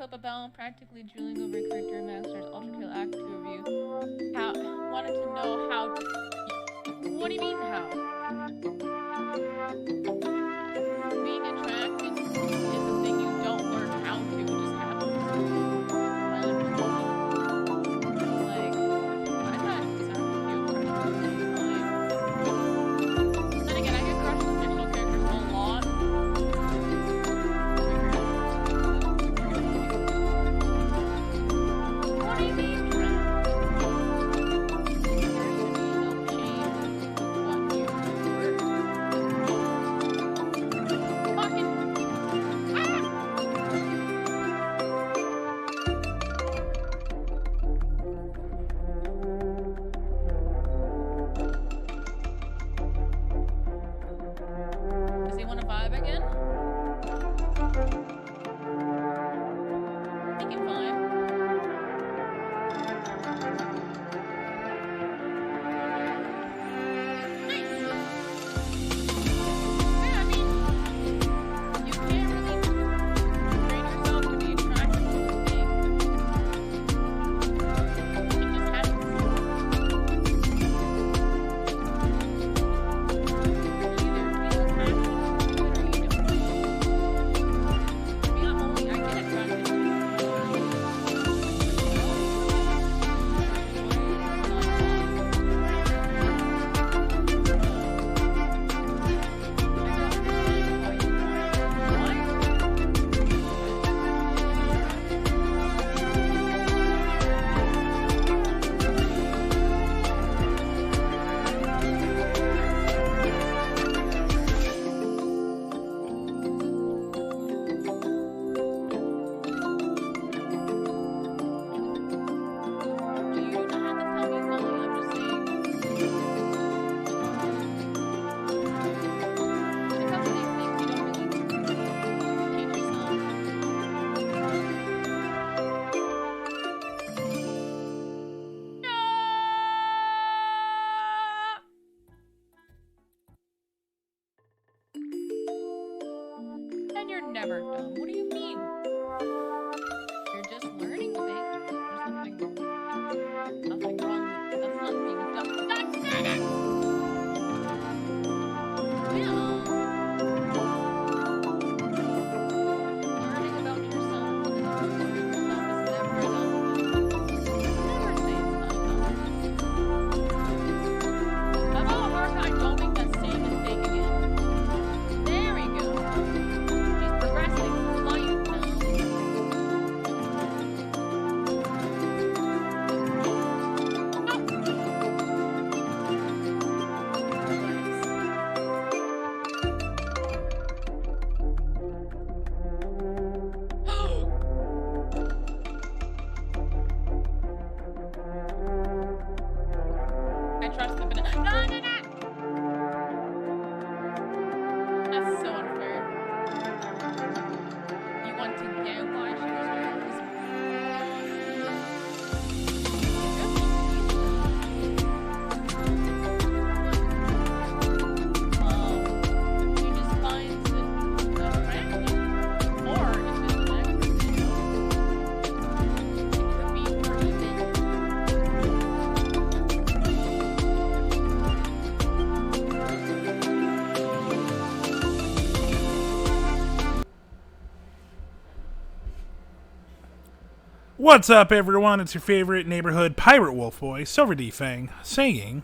clip about practically drooling over character Master's Ultra Kill Act 2 review. Wanted to know how. What do you mean how? Being attracted is a thing you don't learn how to. It just happens. My understanding. Like, I thought it sounded cute. Then again, I get crushed with fictional characters a lot. What do you mean, Trent? There should be no shame in what you were. Fucking. Does he want to vibe again? He can vibe. Nice. Yeah, I mean, you can't really train yourself to be attracted to a thing. It just happens. You either feel attracted to it or you don't. I mean, I get attracted to it. And you're never dumb. What do you mean? You're just learning things. There's nothing wrong with that's not being dumb. Yeah. Learning about yourself. Learning yourself is never dumb. Never say it's not dumb. How about a hard time don't make that same mistake again? There we go. She's progressing through life now. I trust the banana. No, no, no! That's so unfair. You want to get why she was wearing this? She just finds it attractive. Or if it's an extra video, it could be for even. What's up, everyone? It's your favorite neighborhood pirate wolf boy, Silver D Fang, saying,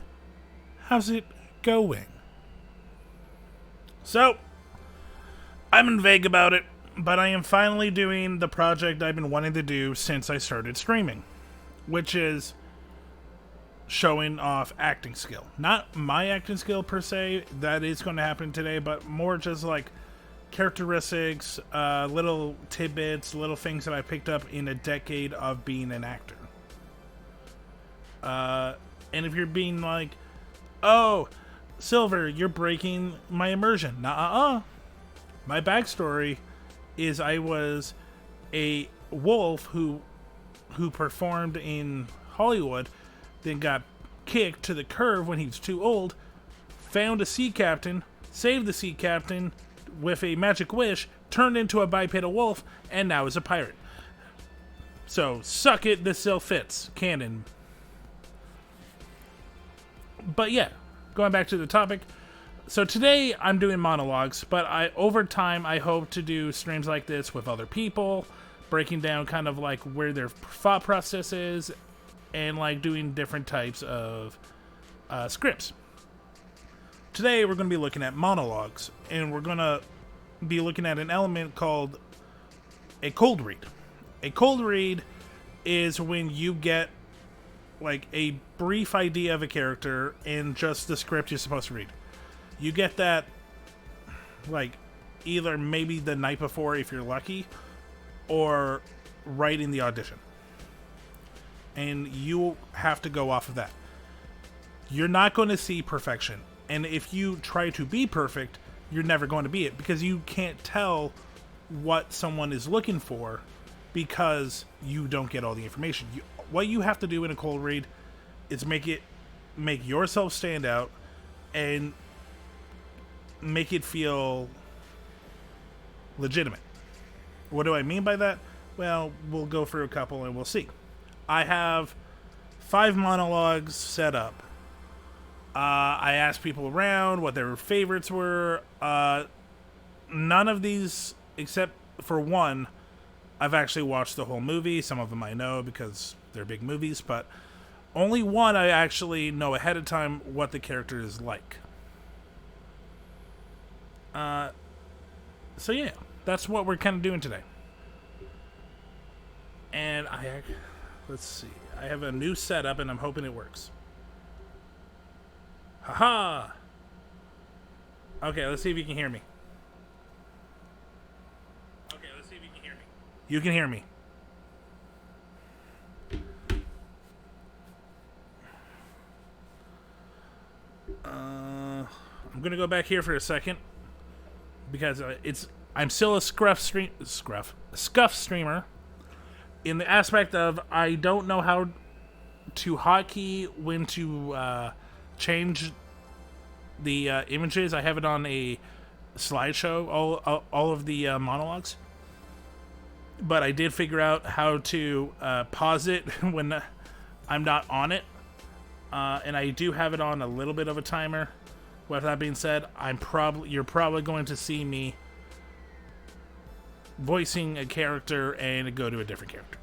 how's it going? So, I'm in vague about it, but I am finally doing the project I've been wanting to do since I started streaming, which is showing off acting skill. Not my acting skill per se, that is going to happen today, but more just like characteristics, little tidbits, little things that I picked up in a decade of being an actor. And if you're being like, oh, Silver, you're breaking my immersion. Nuh-uh. My backstory is I was a wolf who performed in Hollywood, then got kicked to the curb when he was too old, found a sea captain, saved the sea captain with a magic wish, turned into a bipedal wolf, and now is a pirate. So, suck it, this still fits. Canon. But yeah, going back to the topic. So today I'm doing monologues, but over time I hope to do streams like this with other people, breaking down kind of like where their thought process is, and like doing different types of scripts. Today we're going to be looking at monologues, and we're going to be looking at an element called a cold read. A cold read is when you get like a brief idea of a character in just the script you're supposed to read. You get that like either maybe the night before if you're lucky, or right in the audition. And you have to go off of that. You're not going to see perfection. And if you try to be perfect, you're never going to be it, because you can't tell what someone is looking for because you don't get all the information. What you have to do in a cold read is make yourself stand out and make it feel legitimate. What do I mean by that? Well, we'll go through a couple and we'll see. I have 5 monologues set up. I asked people around what their favorites were. None of these, except for one, I've actually watched the whole movie. Some of them I know because they're big movies, but only one I actually know ahead of time what the character is like. So yeah, that's what we're kind of doing today. And let's see. I have a new setup and I'm hoping it works. Haha! Okay, let's see if you can hear me. You can hear me. I'm gonna go back here for a second because I'm still a scuff streamer, in the aspect of I don't know how to hotkey when to change the images. I have it on a slideshow, all of the monologues, but I did figure out how to pause it when I'm not on it, and I do have it on a little bit of a timer. With that being said, you're probably going to see me voicing a character and go to a different character.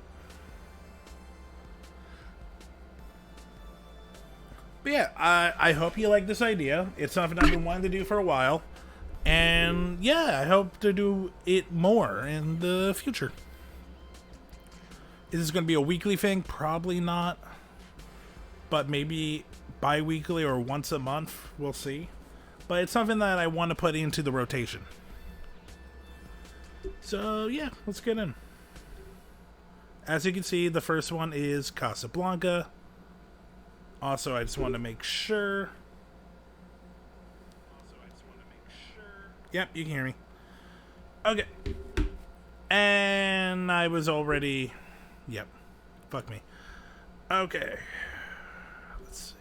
But yeah, I hope you like this idea. It's something I've been wanting to do for a while. And yeah, I hope to do it more in the future. Is this going to be a weekly thing? Probably not. But maybe bi-weekly or once a month. We'll see. But it's something that I want to put into the rotation. So yeah, let's get in. As you can see, the first one is Casablanca. Also, I just want to make sure. Yep, you can hear me. Okay. And I was already... Yep. Fuck me. Okay. Let's see.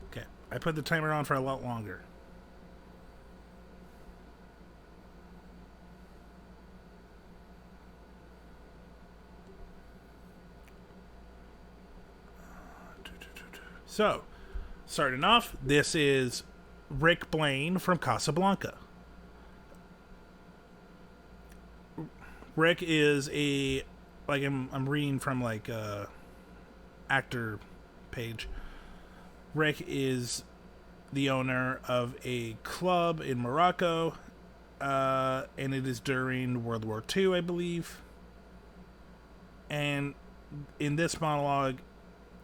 Okay. I put the timer on for a lot longer. So, starting off, this is Rick Blaine from Casablanca. Rick is a, like I'm reading from like a actor page. Rick is the owner of a club in Morocco, and it is during World War II, I believe. And in this monologue,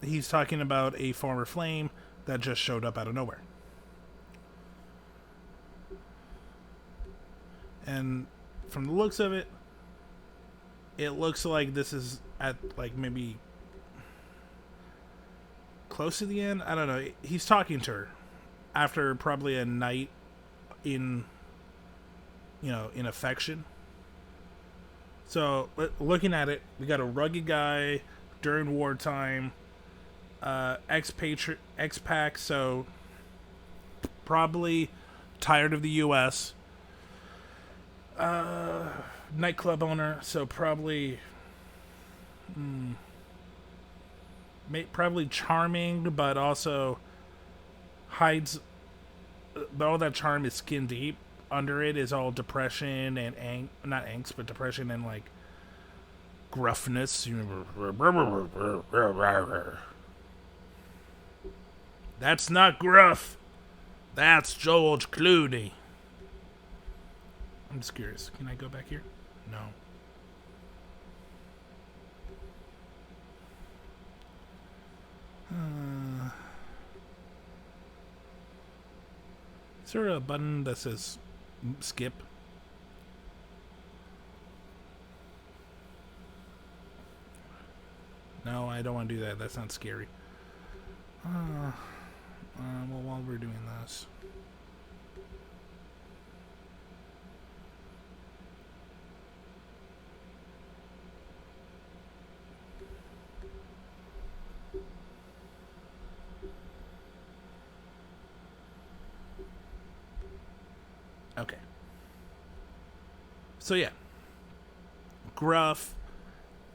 he's talking about a former flame that just showed up out of nowhere. And from the looks of it, it looks like this is at like maybe close to the end. I don't know. He's talking to her after probably a night in, in affection. So, looking at it, we got a rugged guy during wartime, expac, so probably tired of the U.S. Nightclub owner, so probably probably charming, but also hides. But all that charm is skin deep. Under it is all depression and not angst, but depression and like gruffness. That's not gruff. That's George Clooney. I'm just curious. Can I go back here? No. Is there a button that says skip? No, I don't want to do that. That sounds scary. Well, while we're doing this. Okay. So yeah. Gruff,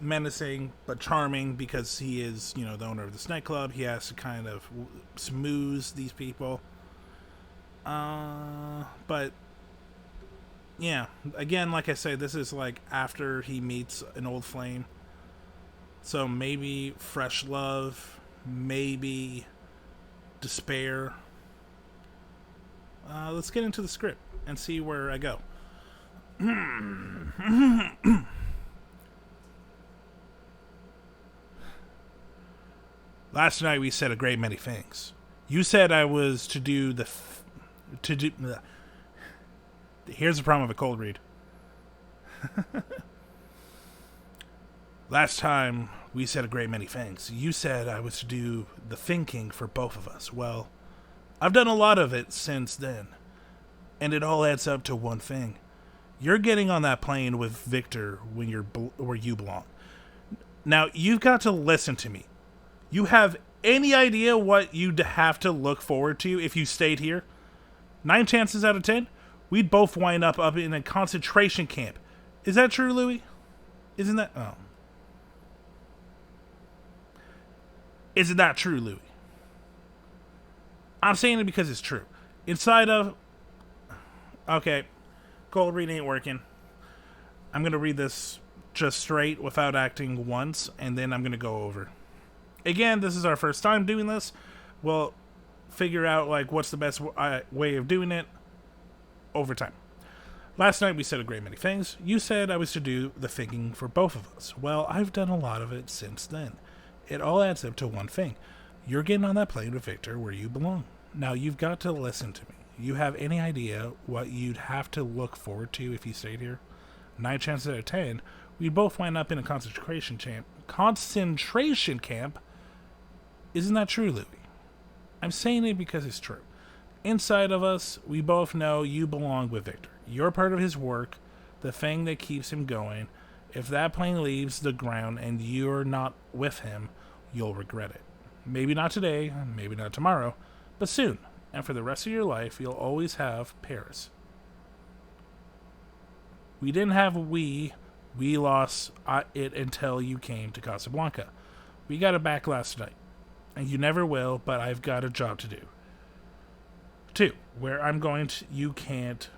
menacing, but charming because he is, the owner of this nightclub. He has to kind of smooth these people. But yeah, again, like I say, this is like after he meets an old flame. So maybe fresh love, maybe despair. Let's get into the script and see where I go. Last night we said a great many things. You said I was to do Here's the problem with a cold read. Last time we said a great many things. You said I was to do the thinking for both of us. Well, I've done a lot of it since then. And it all adds up to one thing. You're getting on that plane with Victor when you're where you belong. Now, you've got to listen to me. You have any idea what you'd have to look forward to if you stayed here? 9 chances out of 10, we'd both wind up in a concentration camp. Is that true, Louis? Isn't that... Oh. Isn't that true, Louis? I'm saying it because it's true. Inside of... Okay. Cold read ain't working. I'm going to read this just straight without acting once, and then I'm going to go over. Again, this is our first time doing this. We'll figure out like what's the best way of doing it over time. Last night we said a great many things. You said I was to do the thinking for both of us. Well, I've done a lot of it since then. It all adds up to one thing. You're getting on that plane with Victor where you belong. Now, you've got to listen to me. You have any idea what you'd have to look forward to if you stayed here? 9 chances out of 10, we'd both wind up in a concentration camp. Isn't that true, Louis? I'm saying it because it's true. Inside of us, we both know you belong with Victor. You're part of his work, the thing that keeps him going. If that plane leaves the ground and you're not with him, you'll regret it. Maybe not today, maybe not tomorrow, but soon. And for the rest of your life, you'll always have Paris. We didn't have we lost it until you came to Casablanca. We got it back last night. And you never will, but I've got a job to do. 2. Where I'm going to, you can't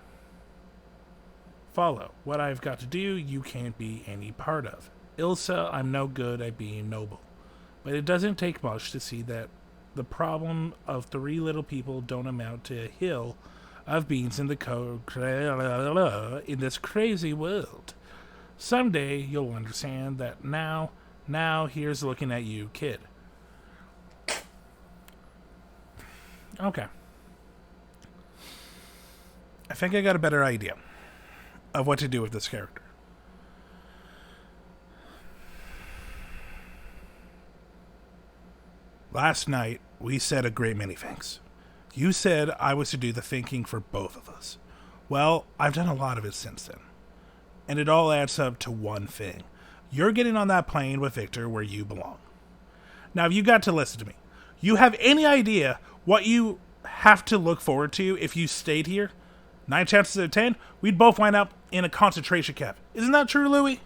follow. What I've got to do, you can't be any part of. Ilsa, I'm no good at being noble. But it doesn't take much to see that the problem of 3 little people don't amount to a hill of beans in in this crazy world. Someday you'll understand that now here's looking at you, kid. Okay. I think I got a better idea of what to do with this character. Last night, we said a great many things. You said I was to do the thinking for both of us. Well, I've done a lot of it since then. And it all adds up to one thing. You're getting on that plane with Victor where you belong. Now, you got to listen to me. You have any idea what you have to look forward to if you stayed here? 9 chances out of 10, we'd both wind up in a concentration camp. Isn't that true, Louis?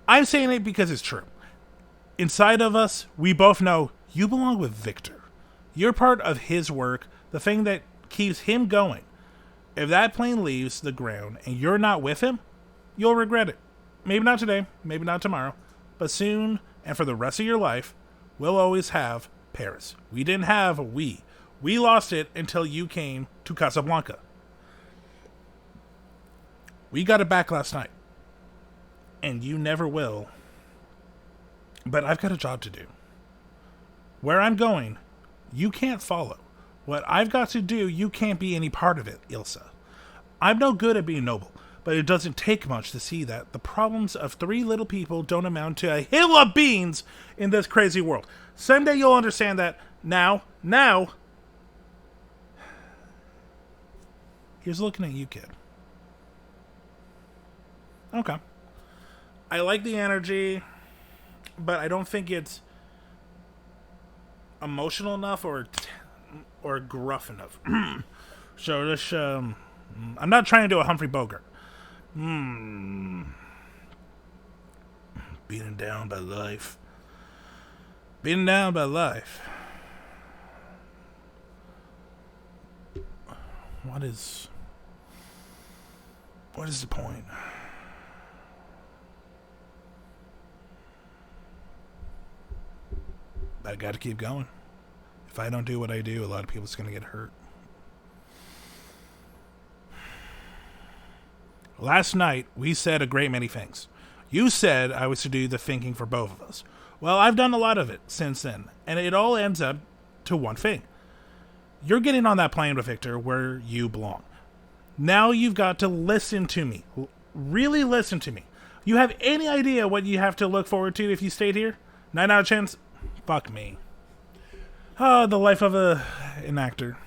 I'm saying it because it's true. Inside of us, we both know you belong with Victor. You're part of his work, the thing that keeps him going. If that plane leaves the ground and you're not with him, you'll regret it. Maybe not today, maybe not tomorrow, but soon and for the rest of your life, we'll always have Paris. We didn't have a we. We lost it until you came to Casablanca. We got it back last night. And you never will. But I've got a job to do. Where I'm going, you can't follow. What I've got to do, you can't be any part of it, Ilsa. I'm no good at being noble, but it doesn't take much to see that the problems of 3 little people don't amount to a hill of beans in this crazy world. Someday you'll understand that. Now, here's looking at you, kid. Okay. I like the energy, but I don't think it's emotional enough or gruff enough. So this, I'm not trying to do a Humphrey Bogart. Beaten down by life. Beaten down by life. What is the point? I gotta keep going. If I don't do what I do, a lot of people's gonna get hurt. Last night, we said a great many things. You said I was to do the thinking for both of us. Well, I've done a lot of it since then, and it all ends up to one thing. You're getting on that plane with Victor where you belong. Now you've got to listen to me. Really listen to me. You have any idea what you have to look forward to if you stayed here? 9 out of 10? Fuck me. Oh, the life of an actor.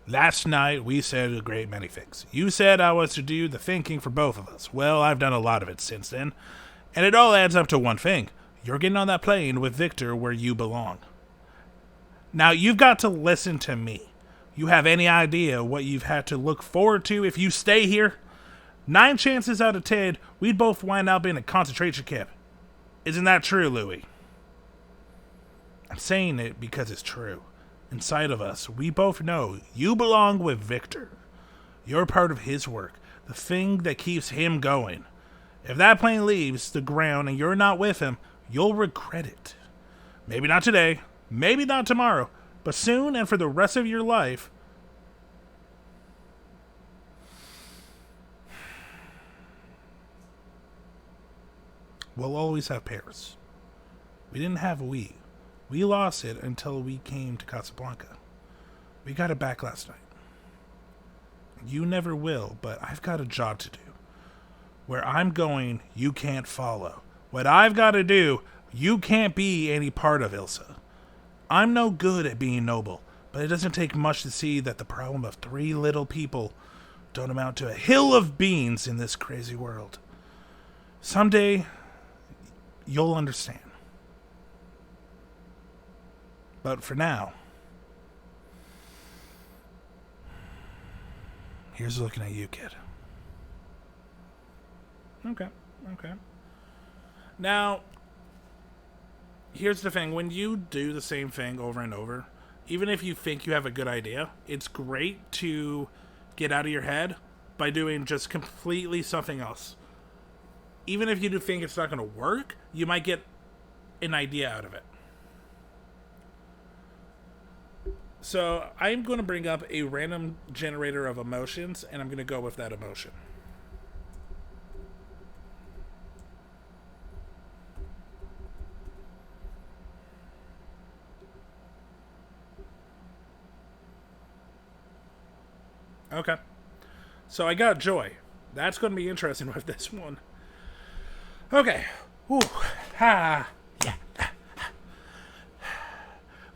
Last night, we said a great many things. You said I was to do the thinking for both of us. Well, I've done a lot of it since then. And it all adds up to one thing. You're getting on that plane with Victor where you belong. Now, you've got to listen to me. You have any idea what you've had to look forward to if you stay here? 9 chances out of 10, we'd both wind up in a concentration camp. Isn't that true, Louis? I'm saying it because it's true. Inside of us, we both know you belong with Victor. You're part of his work, the thing that keeps him going. If that plane leaves the ground and you're not with him, you'll regret it. Maybe not today, maybe not tomorrow, but soon and for the rest of your life. We'll always have Paris. We didn't have we. We lost it until we came to Casablanca. We got it back last night. You never will, but I've got a job to do. Where I'm going, you can't follow. What I've got to do, you can't be any part of, Ilsa. I'm no good at being noble, but it doesn't take much to see that the problem of 3 little people don't amount to a hill of beans in this crazy world. Someday, you'll understand. But for now, here's looking at you, kid. Okay. Now, here's the thing. When you do the same thing over and over, even if you think you have a good idea, it's great to get out of your head by doing just completely something else. Even if you do think it's not going to work, you might get an idea out of it. So I'm going to bring up a random generator of emotions, and I'm going to go with that emotion. Okay. So I got joy. That's going to be interesting with this one. Okay. Ooh. Ha. Yeah.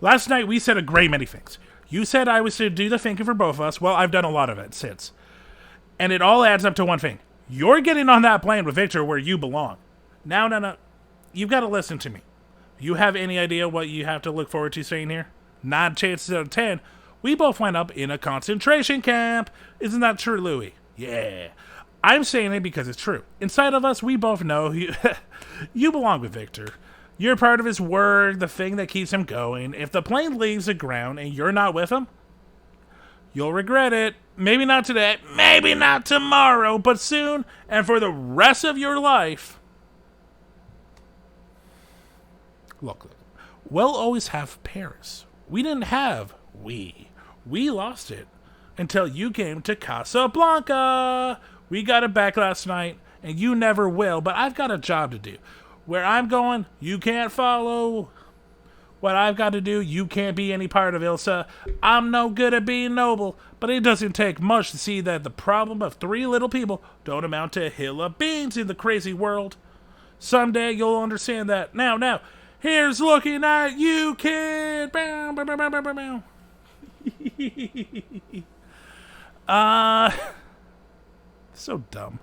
Last night we said a great many things. You said I was to do the thinking for both of us. Well, I've done a lot of it since. And it all adds up to one thing. You're getting on that plane with Victor where you belong. Now, no. You've got to listen to me. You have any idea what you have to look forward to staying here? 9 chances out of 10, we both wind up in a concentration camp. Isn't that true, Louis? Yeah. I'm saying it because it's true. Inside of us, we both know you belong with Victor. You're part of his work, the thing that keeps him going. If the plane leaves the ground and you're not with him, you'll regret it. Maybe not today, maybe not tomorrow, but soon, and for the rest of your life. Look, we'll always have Paris. We didn't have we. We lost it until you came to Casablanca. We got it back last night, and you never will, but I've got a job to do. Where I'm going, you can't follow. What I've got to do, you can't be any part of, Ilsa. I'm no good at being noble, but it doesn't take much to see that the problem of 3 little people don't amount to a hill of beans in the crazy world. Someday you'll understand that. Now, here's looking at you, kid. Bow, bow, bow, bow, bow, bow. So dumb.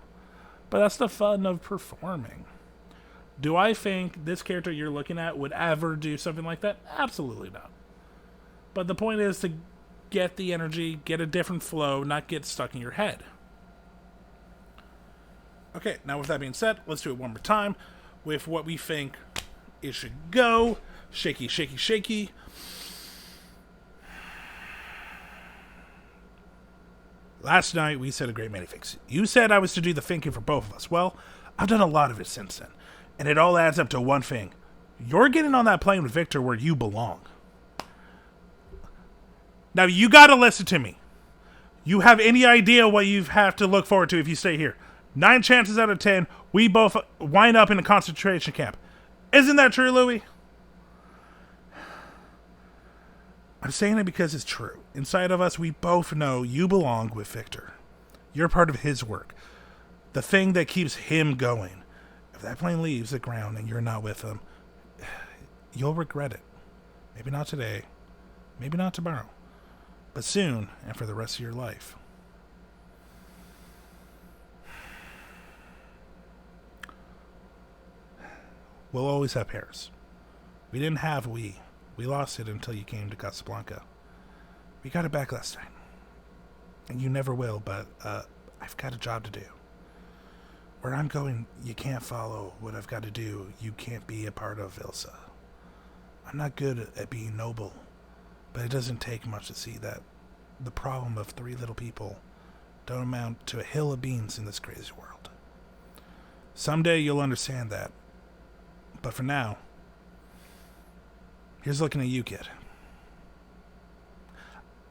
But that's the fun of performing. Do I think this character you're looking at would ever do something like that? Absolutely not. But the point is to get the energy, get a different flow, not get stuck in your head. Okay, now with that being said, let's do it one more time with what we think it should go. Shaky, shaky, shaky. Last night we said a great many things. You said I was to do the thinking for both of us. Well, I've done a lot of it since then. And it all adds up to one thing. You're getting on that plane with Victor where you belong. Now, you gotta listen to me. You have any idea what you have to look forward to if you stay here? 9 chances out of 10, we both wind up in a concentration camp. Isn't that true, Louis? I'm saying it because it's true. Inside of us, we both know you belong with Victor. You're part of his work. The thing that keeps him going. If that plane leaves the ground and you're not with him, you'll regret it. Maybe not today, maybe not tomorrow, but soon and for the rest of your life. We'll always have Paris. We didn't have we. We lost it until you came to Casablanca. We got it back last time. And you never will, but I've got a job to do. Where I'm going, you can't follow what I've got to do. You can't be a part of Ilsa. I'm not good at being noble, but it doesn't take much to see that the problem of 3 little people don't amount to a hill of beans in this crazy world. Someday you'll understand that. But for now, here's looking at you, kid.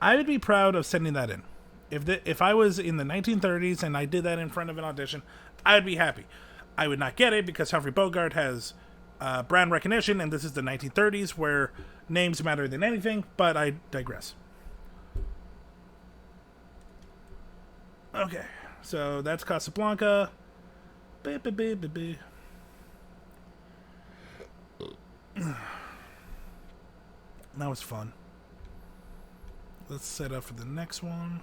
I would be proud of sending that in. If I was in the 1930s and I did that in front of an audition, I would be happy. I would not get it because Humphrey Bogart has brand recognition, and this is the 1930s where names matter than anything, but I digress. Okay, so that's Casablanca. That was fun. Let's set up for the next one.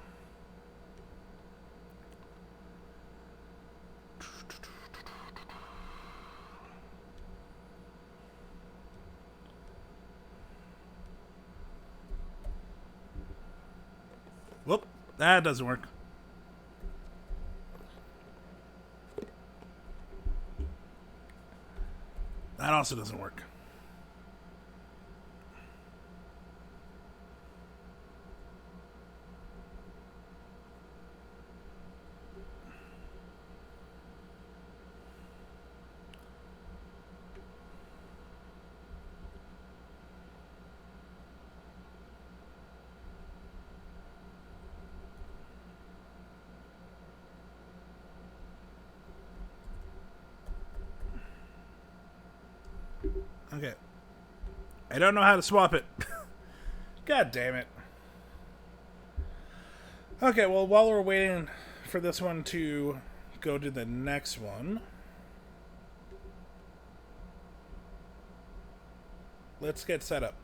Whoop, that doesn't work. That also doesn't work. Okay. I don't know how to swap it. God damn it. Okay, well, while we're waiting for this one to go to the next one, let's get set up.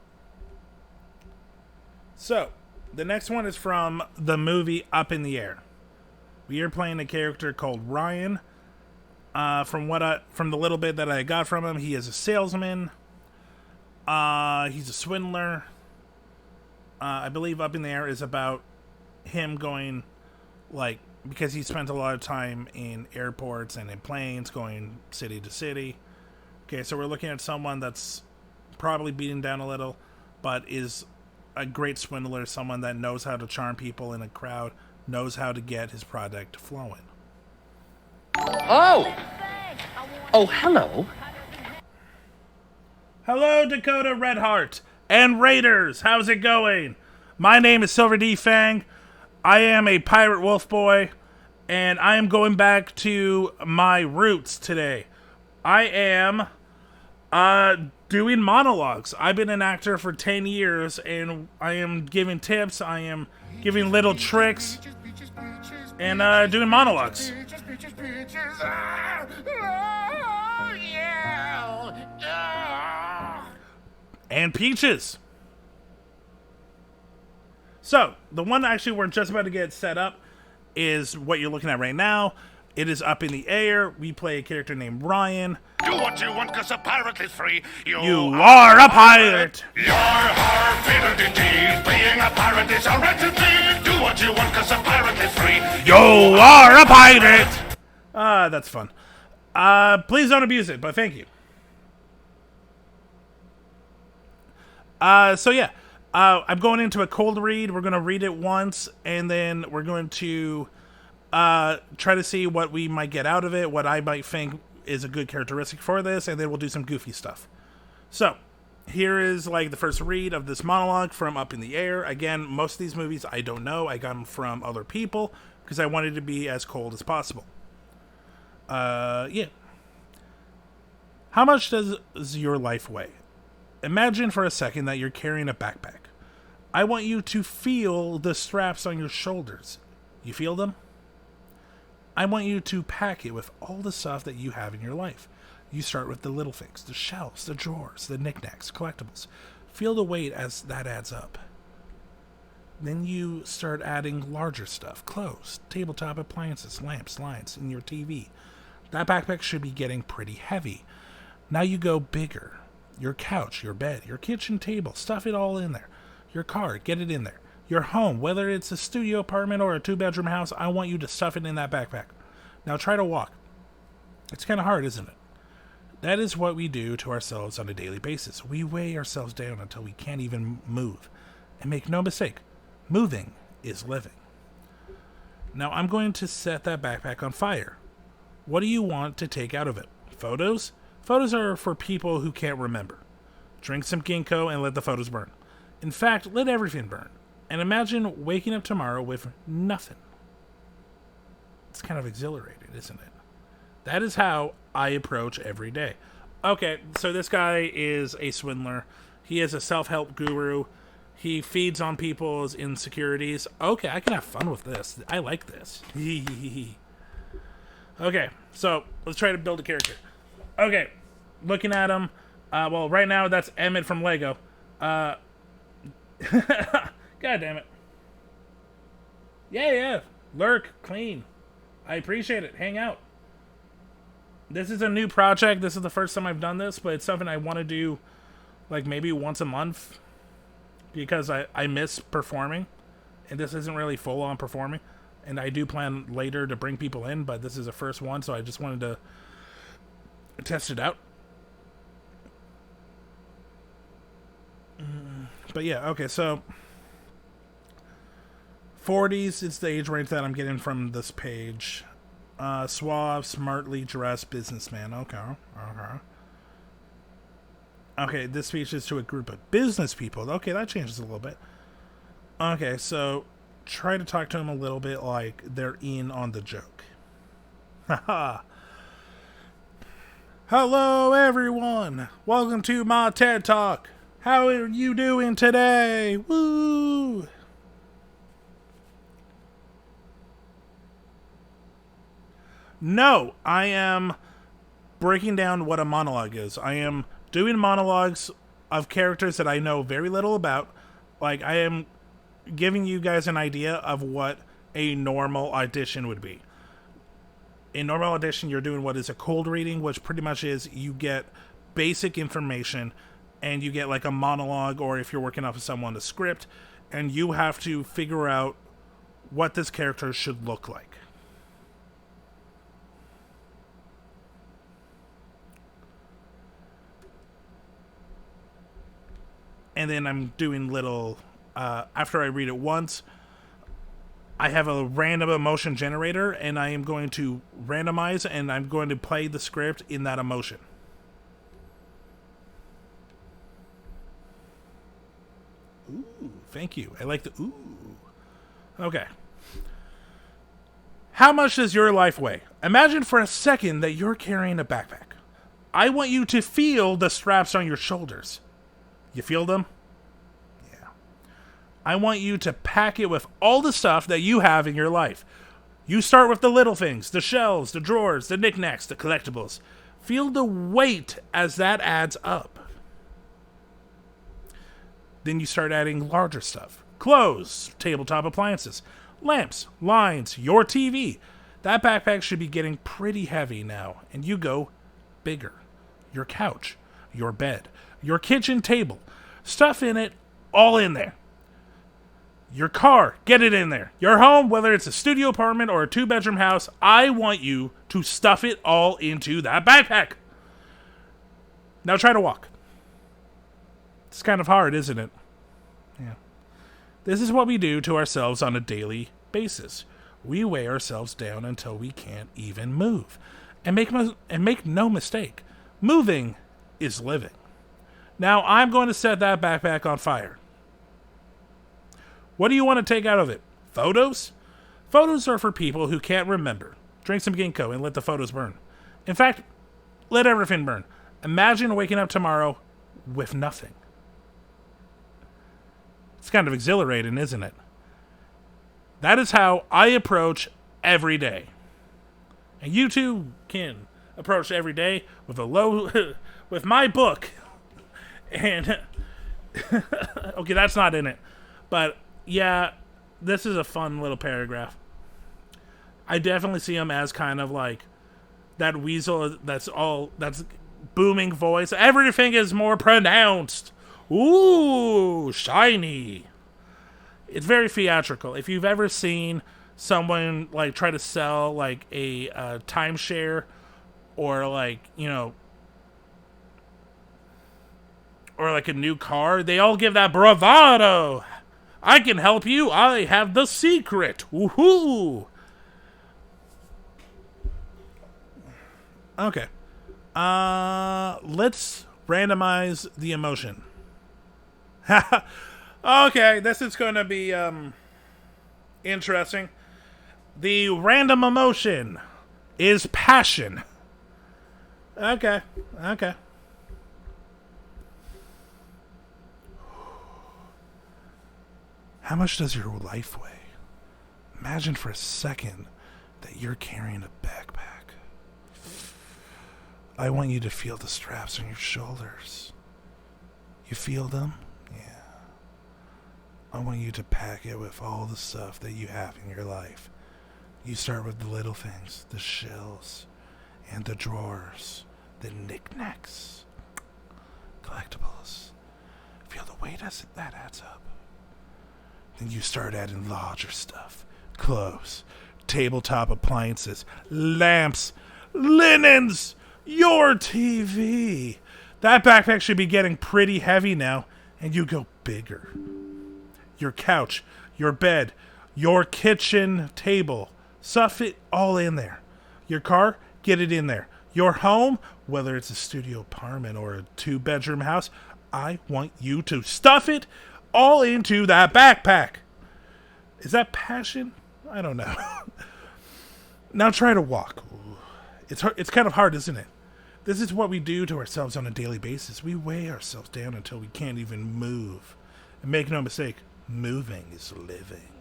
So, the next one is from the movie Up in the Air, We are playing a character called Ryan. From the little bit that I got from him, he is a salesman. He's a swindler. I believe Up in the Air is about him going, like, because he spent a lot of time in airports and in planes, going city to city. Okay, so we're looking at someone that's probably beaten down a little, but is a great swindler, someone that knows how to charm people in a crowd, knows how to get his product flowing. Oh! Oh, hello. Hello, Dakota Redheart and Raiders. How's it going? My name is Silver D Fang. I am a pirate wolf boy, and I am going back to my roots today. I am doing monologues. I've been an actor for 10 years, and I am giving tips. I am giving little tricks and doing monologues. And peaches. So, the one actually we're just about to get set up is what you're looking at right now. It is Up in the Air. We play a character named Ryan. Do what you want, cause a pirate is free. You are a pirate! You're our favorite indeed. Being a pirate is our right to be. Do what you want, cause a pirate is free. You are a pirate! That's fun. Please don't abuse it, but thank you. I'm going into a cold read. We're going to read it once, and then we're going to try to see what we might get out of it, what I might think is a good characteristic for this, and then we'll do some goofy stuff. So, here is like the first read of this monologue from Up in the Air. Again, most of these movies I don't know. I got them from other people because I wanted to be as cold as possible. Yeah. How much does your life weigh? Imagine for a second that you're carrying a backpack. I want you to feel the straps on your shoulders. You feel them? I want you to pack it with all the stuff that you have in your life. You start with the little things, the shelves, the drawers, the knickknacks, collectibles. Feel the weight as that adds up. Then you start adding larger stuff, clothes, tabletop appliances, lamps, lines, and your TV. That backpack should be getting pretty heavy. Now you go bigger. Your couch, your bed, your kitchen table, stuff it all in there. Your car, get it in there. Your home, whether it's a studio apartment or a 2-bedroom house, I want you to stuff it in that backpack. Now try to walk. It's kind of hard, isn't it? That is what we do to ourselves on a daily basis. We weigh ourselves down until we can't even move. And make no mistake, moving is living. Now I'm going to set that backpack on fire. What do you want to take out of it? Photos? Photos are for people who can't remember. Drink some ginkgo and let the photos burn. In fact, let everything burn. And imagine waking up tomorrow with nothing. It's kind of exhilarating, isn't it? That is how I approach every day. Okay, so this guy is a swindler. He is a self-help guru. He feeds on people's insecurities. Okay, I can have fun with this. I like this. Okay, so let's try to build a character. Okay, looking at him. Well, right now that's Emmett from Lego. God damn it. Yeah. Lurk, clean. I appreciate it. Hang out. This is a new project. This is the first time I've done this, but it's something I want to do like maybe once a month because I miss performing, and this isn't really full on performing. And I do plan later to bring people in, but this is the first one, so I just wanted to test it out. But yeah, okay, so 40s is the age range that I'm getting from this page. Suave, smartly dressed businessman. Okay, this speech is to a group of business people. Okay, that changes a little bit. Okay, so try to talk to them a little bit like they're in on the joke. Haha. Hello, everyone. Welcome to my TED Talk. How are you doing today? Woo! No, I am breaking down what a monologue is. I am doing monologues of characters that I know very little about. Like, I am giving you guys an idea of what a normal audition would be. In normal audition, you're doing what is a cold reading, which pretty much is you get basic information and you get like a monologue, or if you're working off of someone, a script, and you have to figure out what this character should look like. And then I'm doing little, after I read it once, I have a random emotion generator, and I am going to randomize, and I'm going to play the script in that emotion. Ooh, thank you. I like the ooh. Okay. How much does your life weigh? Imagine for a second that you're carrying a backpack. I want you to feel the straps on your shoulders. You feel them? Yeah. I want you to pack it with all the stuff that you have in your life. You start with the little things, the shelves, the drawers, the knickknacks, the collectibles. Feel the weight as that adds up. Then you start adding larger stuff. Clothes, tabletop appliances, lamps, lines, your TV. That backpack should be getting pretty heavy now, and you go bigger. Your couch, your bed, your kitchen table, stuff in it, all in there. Your car, get it in there. Your home, whether it's a studio apartment or a 2-bedroom house, I want you to stuff it all into that backpack. Now try to walk. It's kind of hard, isn't it? Yeah. This is what we do to ourselves on a daily basis. We weigh ourselves down until we can't even move. And make no mistake, moving is living. Now I'm going to set that backpack on fire. What do you want to take out of it? Photos? Photos are for people who can't remember. Drink some ginkgo and let the photos burn. In fact, let everything burn. Imagine waking up tomorrow with nothing. It's kind of exhilarating, isn't it? That is how I approach every day. And you too can approach every day with with my book. And okay, that's not in it. But yeah, this is a fun little paragraph. I definitely see him as kind of like that weasel that's booming voice. Everything is more pronounced. Ooh, shiny. It's very theatrical. If you've ever seen someone like try to sell like a timeshare, or like, you know, or like a new car, they all give that bravado. I can help you. I have the secret. Woohoo. Okay. Let's randomize the emotion. Okay, this is going to be interesting. The random emotion is passion. Okay. How much does your life weigh? Imagine for a second that you're carrying a backpack. I want you to feel the straps on your shoulders. You feel them? Yeah. I want you to pack it with all the stuff that you have in your life. You start with the little things, the shelves, and the drawers, the knickknacks, collectibles. Feel the weight as that adds up. Then you start adding larger stuff, clothes, tabletop appliances, lamps, linens, your TV. That backpack should be getting pretty heavy now, and you go bigger. Your couch, your bed, your kitchen table, stuff it all in there. Your car, get it in there. Your home, whether it's a studio apartment or a 2-bedroom house, I want you to stuff it all into that backpack. Is that passion? I don't know. Now try to walk. It's kind of hard, isn't it? This is what we do to ourselves on a daily basis. We weigh ourselves down until we can't even move. And make no mistake, moving is living.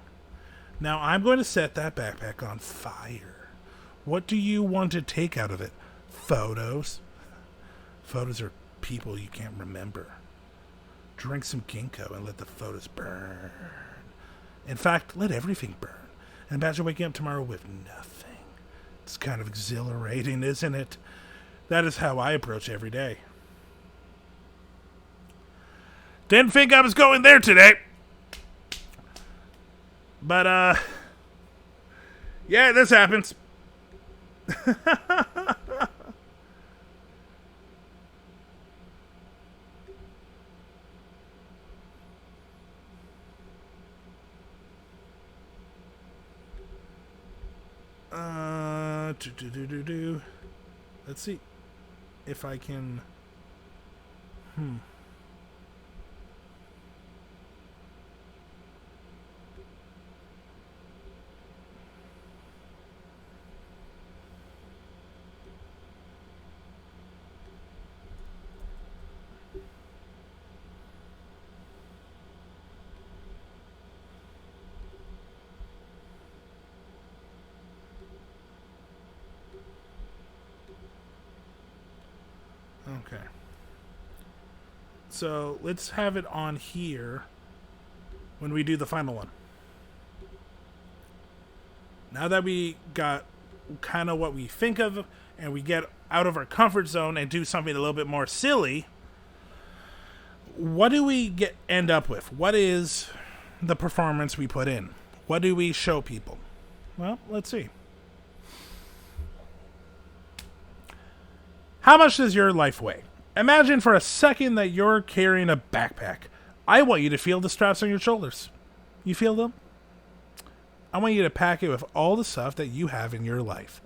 Now I'm going to set that backpack on fire. What do you want to take out of it? Photos? Photos are people you can't remember. Drink some ginkgo and let the photos burn. In fact, let everything burn. And imagine waking up tomorrow with nothing. It's kind of exhilarating, isn't it? That is how I approach every day. Didn't think I was going there today. But, yeah, this happens. Let's see if I can. Okay. So let's have it on here when we do the final one. Now that we got kind of what we think of and we get out of our comfort zone and do something a little bit more silly, what do we end up with? What is the performance we put in? What do we show people? Well, let's see. How much does your life weigh? Imagine for a second that you're carrying a backpack. I want you to feel the straps on your shoulders. You feel them? I want you to pack it with all the stuff that you have in your life.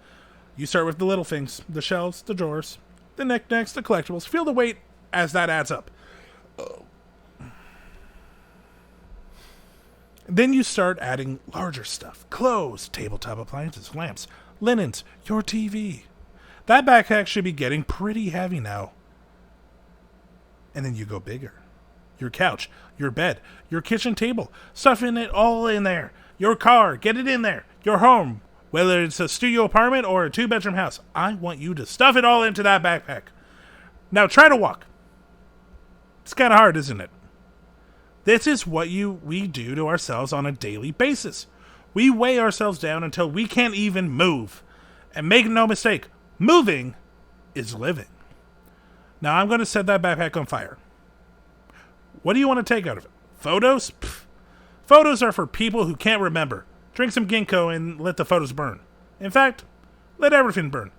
You start with the little things, the shelves, the drawers, the knickknacks, the collectibles. Feel the weight as that adds up. Then you start adding larger stuff. Clothes, tabletop appliances, lamps, linens, your TV. That backpack should be getting pretty heavy now. And then you go bigger. Your couch, your bed, your kitchen table. Stuffing it all in there. Your car, get it in there. Your home, whether it's a studio apartment or a 2-bedroom house. I want you to stuff it all into that backpack. Now try to walk. It's kind of hard, isn't it? This is what we do to ourselves on a daily basis. We weigh ourselves down until we can't even move. And make no mistake, moving is living. Now I'm going to set that backpack on fire. What do you want to take out of it? Photos? Pfft. Photos are for people who can't remember. Drink some ginkgo and let the photos burn. In fact, let everything burn.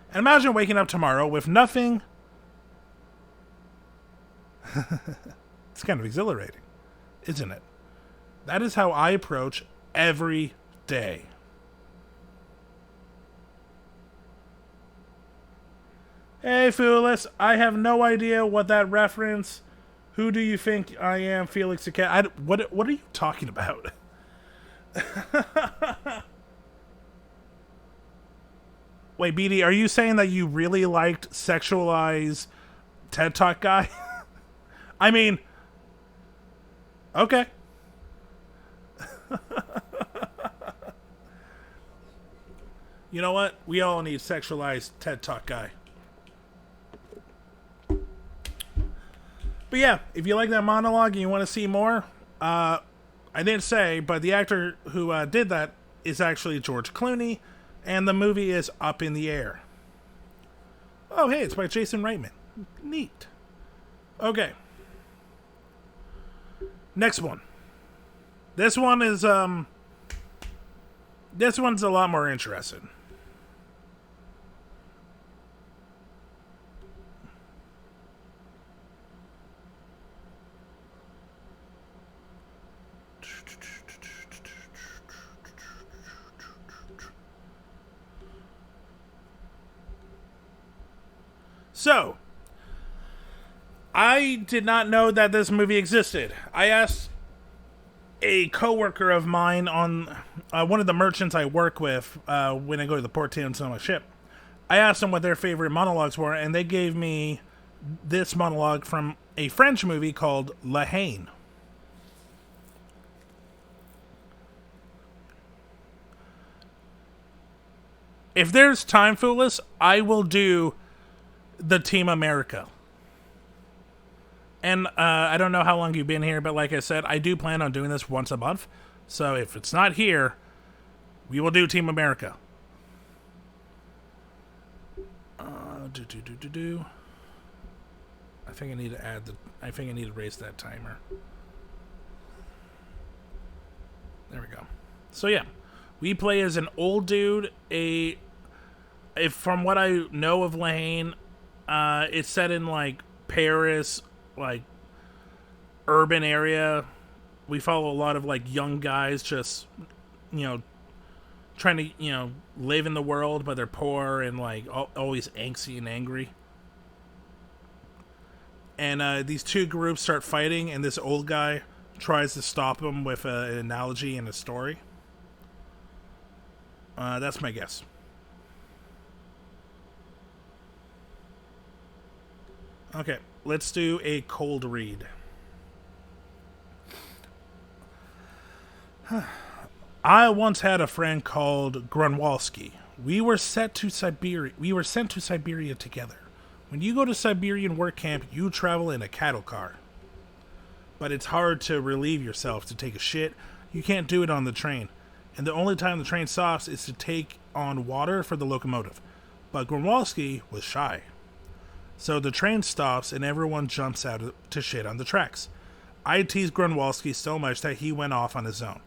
And imagine waking up tomorrow with nothing. It's kind of exhilarating, isn't it? That is how I approach every day. Hey, Foolish, I have no idea what that reference. Who do you think I am, Felix the Cat? What are you talking about? Wait, BD, are you saying that you really liked sexualized TED Talk guy? I mean, okay. You know what? We all need sexualized TED Talk guy. But yeah, if you like that monologue and you want to see more, I didn't say, but the actor who did that is actually George Clooney, and the movie is Up in the Air. Oh, hey, it's by Jason Reitman. Neat. Okay. Next one. This one is, this one's a lot more interesting. So, I did not know that this movie existed. I asked a coworker of mine on one of the merchants I work with when I go to the port to on my ship. I asked them what their favorite monologues were, and they gave me this monologue from a French movie called La Haine. If there's time, Foolish, I will do the Team America. And I don't know how long you've been here, but like I said, I do plan on doing this once a month. So if it's not here, We will do Team America. I think I need to add the. I think I need to raise that timer. There we go. So yeah, we play as an old dude. If from what I know of Lane, it's set in like Paris, like urban area. We follow a lot of like young guys, just trying to live in the world, but they're poor and like always angsty and angry. And these two groups start fighting, and this old guy tries to stop them with an analogy and a story. That's my guess. Okay, let's do a cold read. I once had a friend called Grunwalski. We were sent to Siberia together. When you go to Siberian work camp, you travel in a cattle car. But it's hard to relieve yourself, to take a shit. You can't do it on the train. And the only time the train stops is to take on water for the locomotive. But Grunwalski was shy. So the train stops and everyone jumps out to shit on the tracks. I teased Grunwalski so much that he went off on his own.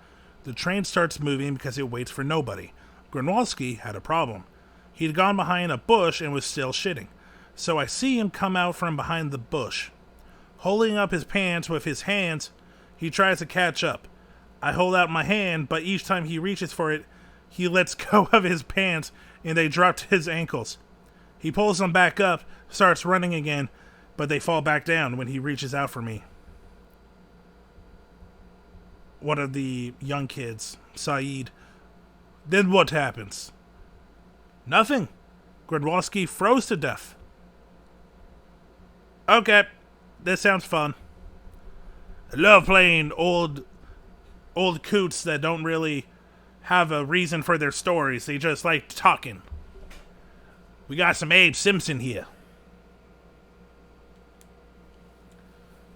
The train starts moving because it waits for nobody. Grunwalski had a problem. He'd gone behind a bush and was still shitting. So I see him come out from behind the bush. Holding up his pants with his hands, he tries to catch up. I hold out my hand, but each time he reaches for it, he lets go of his pants and they drop to his ankles. He pulls them back up, starts running again, but they fall back down when he reaches out for me. One of the young kids, Saeed. Then what happens? Nothing. Grunwalski froze to death. Okay, this sounds fun. I love playing old coots that don't really have a reason for their stories. They just like talking. We got some Abe Simpson here.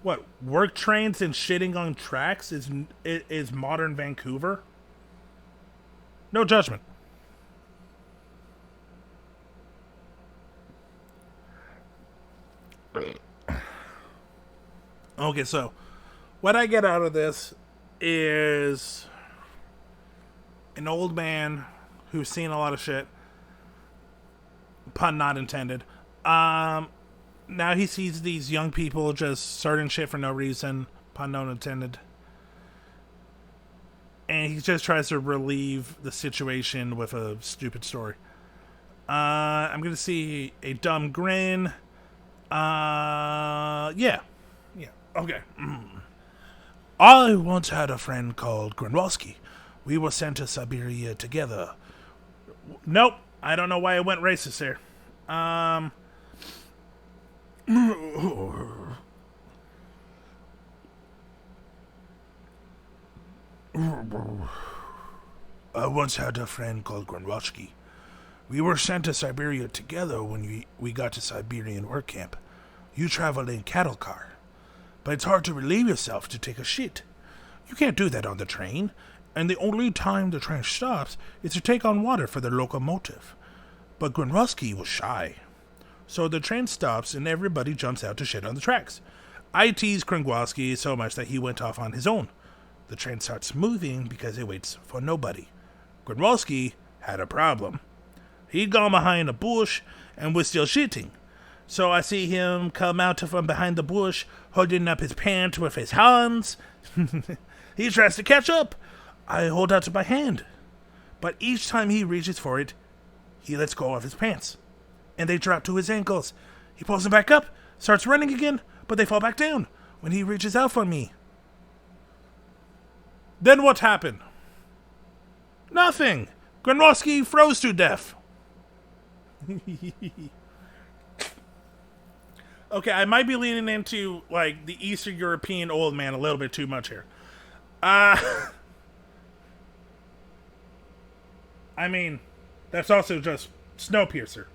What, work trains and shitting on tracks is modern Vancouver? No judgment. Okay, so what I get out of this is an old man who's seen a lot of shit. Pun not intended. Now he sees these young people just starting shit for no reason. Pun not intended. And he just tries to relieve the situation with a stupid story. I'm gonna see a dumb grin. Yeah, okay. I once had a friend called Grunwalski. We were sent to Siberia together. Nope, I don't know why I went racist there. I once had a friend called Grunwalski. We were sent to Siberia together when we got to Siberian work camp. You traveled in cattle car. But it's hard to relieve yourself to take a shit. You can't do that on the train, and the only time the train stops is to take on water for the locomotive. But Grunwalski was shy. So the train stops and everybody jumps out to shit on the tracks. I tease Grunwalski so much that he went off on his own. The train starts moving because it waits for nobody. Grunwalski had a problem. He'd gone behind a bush and was still shitting. So I see him come out from behind the bush, holding up his pants with his hands. He tries to catch up. I hold out my hand. But each time he reaches for it, he lets go of his pants. And they drop to his ankles. He pulls them back up, starts running again, but they fall back down when he reaches out for me. Then what happened? Nothing. Grunwalski froze to death. Okay, I might be leaning into, like, the Eastern European old man a little bit too much here. I mean, that's also just Snowpiercer.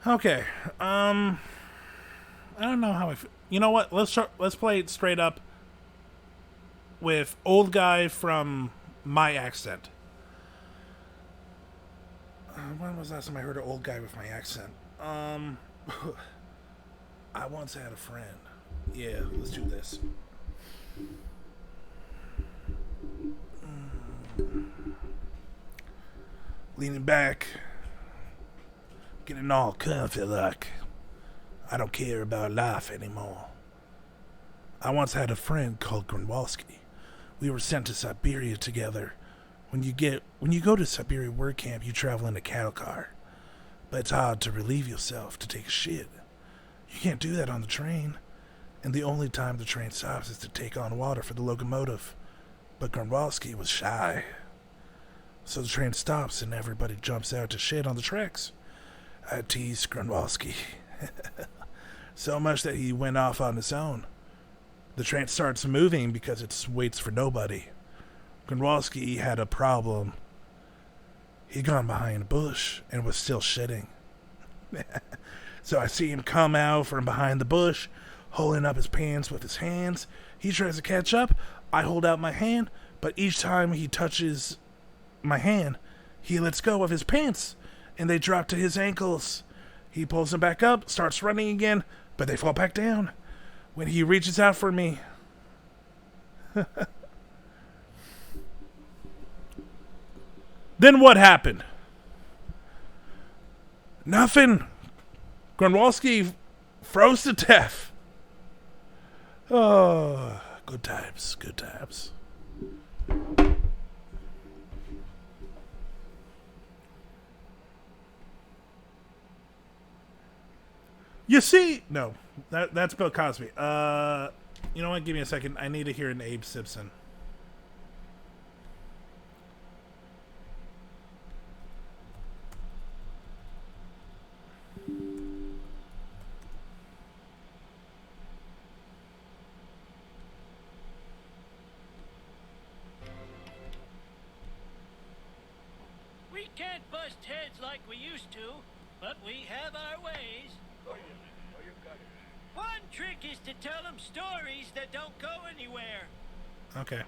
Okay, I don't know how I feel. You know what? Let's play it straight up. with old guy from my accent. When was the last time I heard an old guy with my accent? I once had a friend. Yeah, let's do this. Leaning back, getting all comfy like. I don't care about life anymore. I once had a friend called Grunwalski. We were sent to Siberia together. When you go to Siberia work camp, you travel in a cattle car. But it's hard to relieve yourself, to take a shit. You can't do that on the train. And the only time the train stops is to take on water for the locomotive. But Grunwalski was shy. So the train stops and everybody jumps out to shit on the tracks. I teased Grunwalski. So much that he went off on his own. The train starts moving because it waits for nobody. Grunwalski had a problem. He'd gone behind a bush and was still shitting. So I see him come out from behind the bush, holding up his pants with his hands. He tries to catch up. I hold out my hand, but each time he touches my hand, he lets go of his pants, and they drop to his ankles. He pulls them back up, starts running again, but they fall back down. When he reaches out for me, then what happened? Nothing. Grunwalski froze to death. Oh, good times, good times. You see, no, that's Bill Cosby. You know what? Give me a second. I need to hear an Abe Simpson. We can't bust heads like we used to, but we have our ways. One trick is to tell them stories that don't go anywhere. Okay.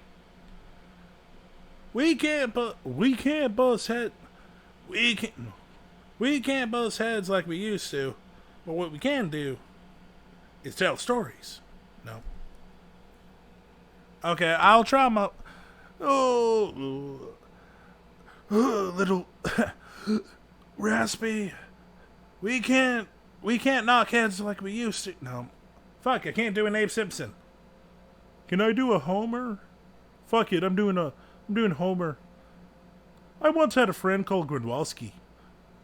We can't bust heads like we used to, but what we can do is tell stories. No. Okay, I'll try my little raspy. We can't knock heads like we used to. No. Fuck, I can't do an Abe Simpson. Can I do a Homer? Fuck it, I'm doing Homer. I once had a friend called Grunwalski.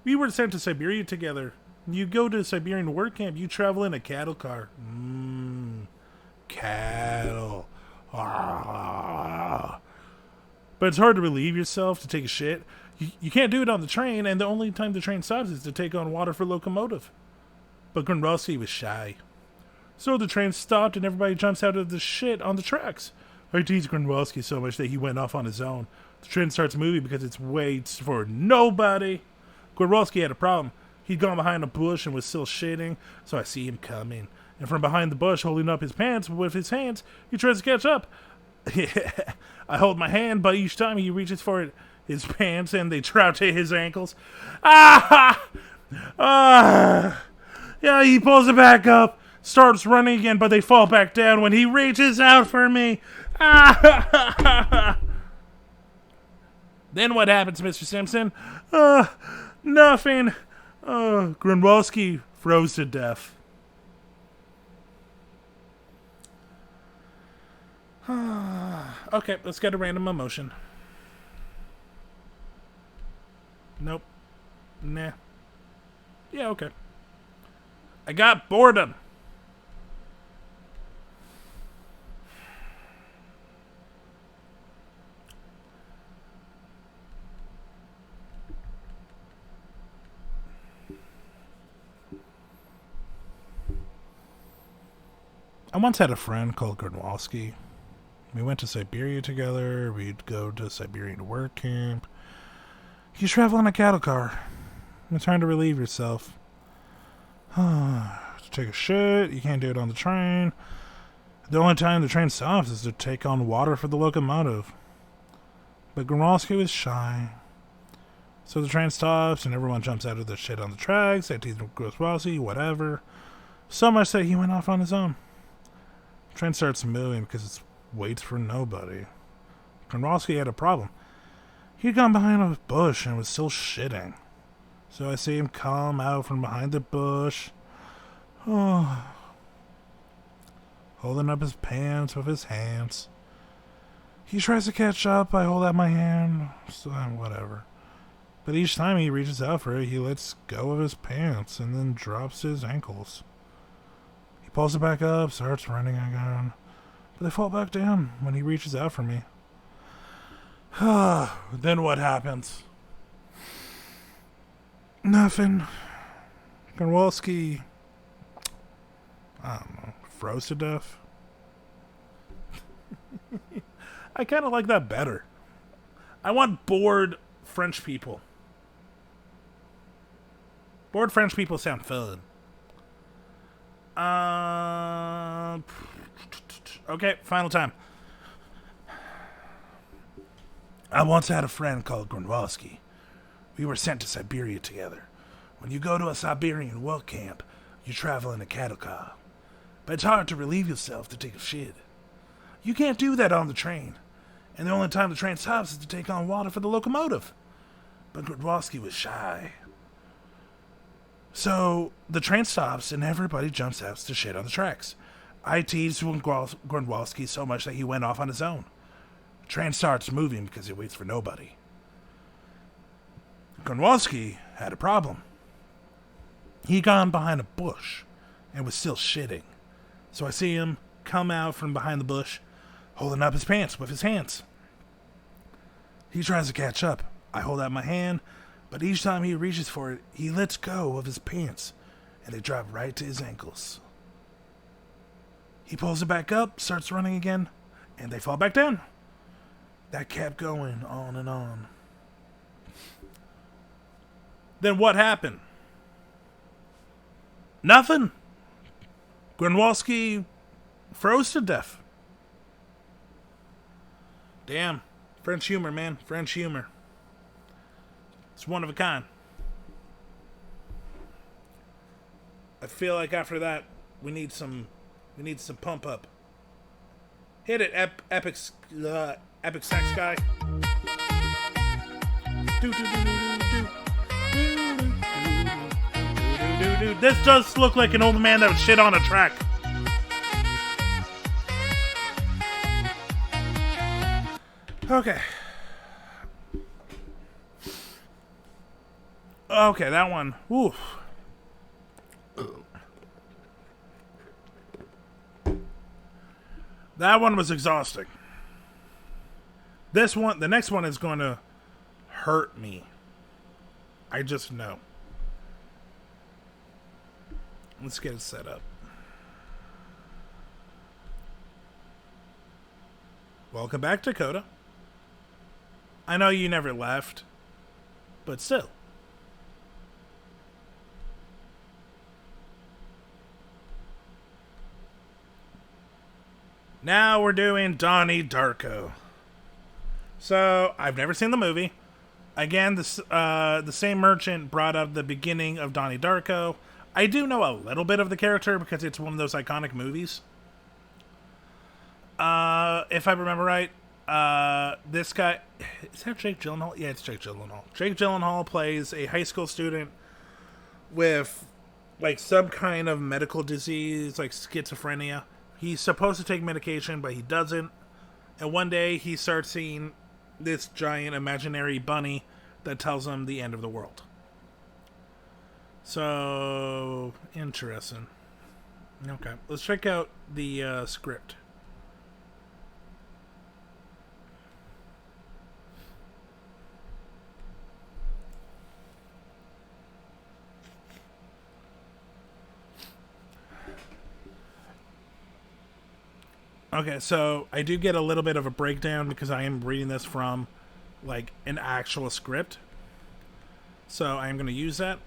We were sent to Siberia together. You go to Siberian work camp, you travel in a cattle car. Cattle. Ah. But it's hard to relieve yourself, to take a shit. You can't do it on the train, and the only time the train stops is to take on water for locomotive. But Grunwalski was shy. So the train stopped and everybody jumps out of the shit on the tracks. I teased Grunwalski so much that he went off on his own. The train starts moving because it waits for nobody. Grunwalski had a problem. He'd gone behind a bush and was still shitting, so I see him coming. And from behind the bush, holding up his pants with his hands, he tries to catch up. I hold my hand, but each time he reaches for his pants and they drop to his ankles. Ah! Ah! Yeah, he pulls it back up, starts running again, but they fall back down when he reaches out for me. Ah! Then what happens, Mr. Simpson? Nothing. Grunwalski froze to death. Okay, let's get a random emotion. Nope. Nah. Yeah, okay. I got boredom. I once had a friend called Grunwalski. We went to Siberia together. We'd go to Siberian work camp. You travel in a cattle car. You're trying to relieve yourself. To take a shit. You can't do it on the train. The only time the train stops is to take on water for the locomotive. But Grunwalski was shy. So the train stops and everyone jumps out of their shit on the tracks. They tease Grunwalski, whatever. So much that he went off on his own. The train starts moving because it waits for nobody. Grunwalski had a problem. He'd gone behind a bush and was still shitting. So I see him come out from behind the bush. Oh. Holding up his pants with his hands. He tries to catch up. I hold out my hand. So, whatever. But each time he reaches out for it, he lets go of his pants and then drops his ankles. He pulls it back up, starts running again. But they fall back down when he reaches out for me. Then what happens? Nothing. Grunwalski, I don't know, froze to death. I kind of like that better. I want bored French people. Bored French people sound fun. Okay, final time. I once had a friend called Grunwalski. We were sent to Siberia together. When you go to a Siberian work camp, you travel in a cattle car. But it's hard to relieve yourself to take a shit. You can't do that on the train. And the only time the train stops is to take on water for the locomotive. But Grunwalski was shy. So the train stops and everybody jumps out to shit on the tracks. I teased Grunwalski so much that he went off on his own. The train starts moving because it waits for nobody. Grunwalski had a problem. He'd gone behind a bush and was still shitting. So I see him come out from behind the bush, holding up his pants with his hands. He tries to catch up. I hold out my hand, but each time he reaches for it, he lets go of his pants, and they drop right to his ankles. He pulls it back up, starts running again, and they fall back down. That kept going on and on. Then what happened? Nothing. Grunwalski froze to death. Damn. French humor, man. French humor. It's one of a kind. I feel like after that, we need some pump up. Hit it, epic sax guy. This does look like an old man that would shit on a track. Okay. Okay, that one. Oof. That one was exhausting. The next one is going to hurt me. I just know. Let's get it set up. Welcome back, Dakota. I know you never left, but still. Now we're doing Donnie Darko. So, I've never seen the movie. Again, the same merchant brought up the beginning of Donnie Darko. I do know a little bit of the character because it's one of those iconic movies. If I remember right, this guy... Is that Jake Gyllenhaal? Yeah, it's Jake Gyllenhaal. Jake Gyllenhaal plays a high school student with, like, some kind of medical disease, like schizophrenia. He's supposed to take medication, but he doesn't. And one day, he starts seeing this giant imaginary bunny that tells him the end of the world. So, interesting. Okay, let's check out the script. Okay, so I do get a little bit of a breakdown because I am reading this from, like, an actual script. So I'm going to use that.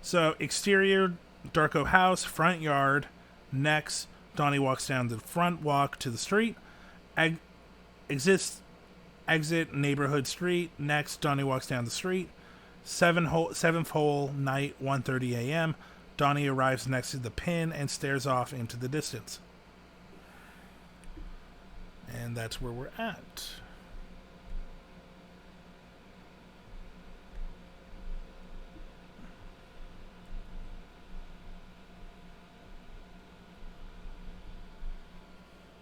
So, exterior, Darko house, front yard, next, Donnie walks down the front walk to the street. Exit neighborhood street. Next, Donnie walks down the street. Seventh hole, night, 1:30 a.m. Donnie arrives next to the pin and stares off into the distance. And that's where we're at.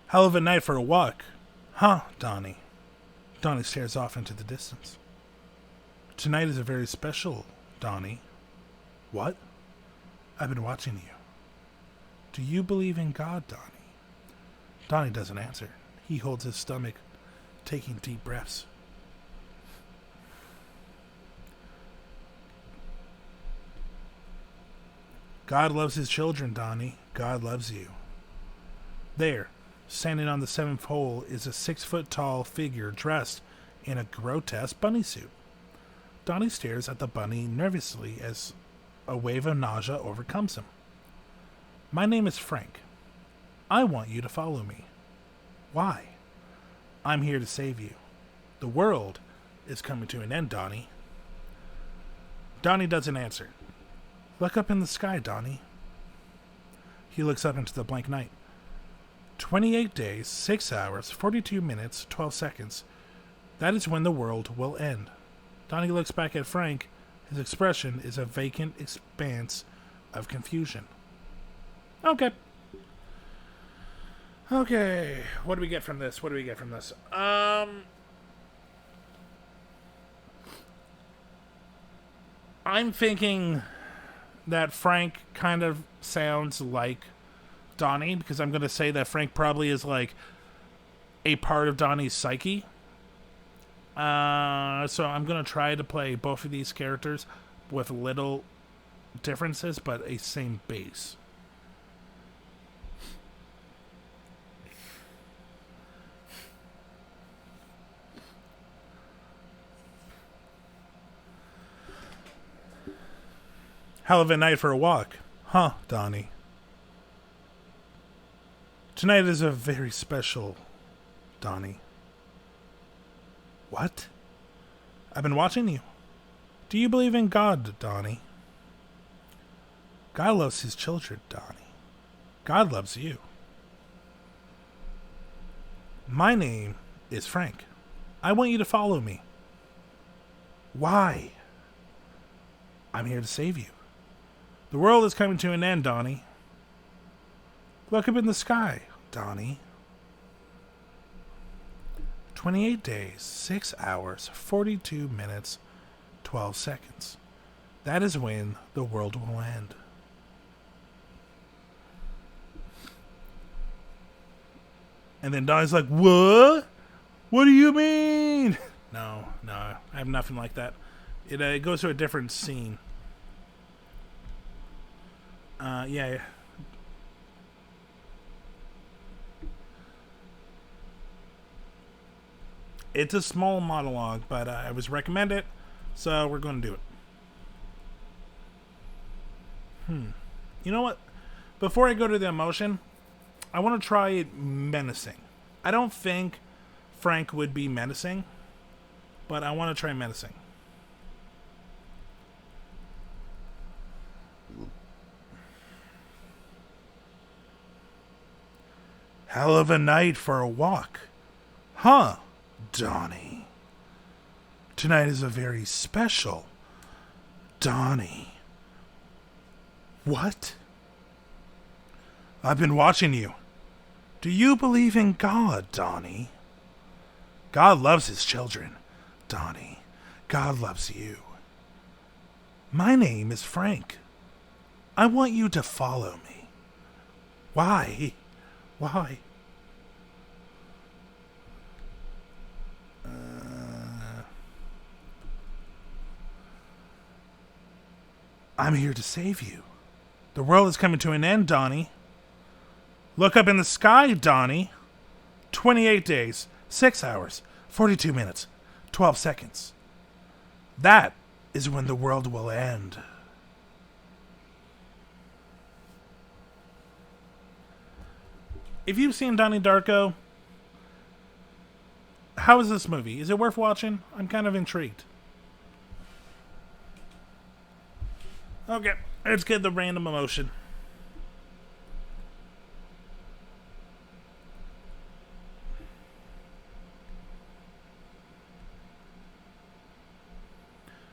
Hell of a night for a walk. Huh, Donnie? Donnie stares off into the distance. Tonight is a very special, Donnie. What? I've been watching you. Do you believe in God, Donnie? Donnie doesn't answer. He holds his stomach, taking deep breaths. God loves his children, Donnie. God loves you. There, standing on the seventh hole, is a 6-foot-tall figure dressed in a grotesque bunny suit. Donnie stares at the bunny nervously as a wave of nausea overcomes him. My name is Frank. I want you to follow me. Why? I'm here to save you. The world is coming to an end, Donnie. Donnie doesn't answer. Look up in the sky, Donnie. He looks up into the blank night. 28 days, 6 hours, 42 minutes, 12 seconds. That is when the world will end. Donnie looks back at Frank. His expression is a vacant expanse of confusion. Okay. Okay. What do we get from this? I'm thinking that Frank kind of sounds like Donnie, because I'm going to say that Frank probably is like a part of Donnie's psyche. So I'm going to try to play both of these characters with little differences, but a same base. Hell of a night for a walk. Huh, Donnie? Tonight is a very special, Donnie. What? I've been watching you. Do you believe in God, Donnie? God loves his children, Donnie. God loves you. My name is Frank. I want you to follow me. Why? I'm here to save you. The world is coming to an end, Donnie. Look up in the sky, Donnie. 28 days, 6 hours, 42 minutes, 12 seconds. That is when the world will end. And then Donnie's like, what? What do you mean? No, I have nothing like that. It goes to a different scene. Yeah. It's a small monologue, but I was recommend it, so we're going to do it. You know what? Before I go to the emotion, I want to try it menacing. I don't think Frank would be menacing, but I want to try menacing. Hell of a night for a walk. Huh, Donnie? Tonight is a very special, Donnie. What? I've been watching you. Do you believe in God, Donnie? God loves his children, Donnie. God loves you. My name is Frank. I want you to follow me. Why? Why? I'm here to save you. The world is coming to an end, Donnie. Look up in the sky, Donnie. 28 days, 6 hours, 42 minutes, 12 seconds. That is when the world will end. if you've seen Donnie Darko, how is this movie? Is it worth watching? I'm kind of intrigued. Okay, let's get the random emotion.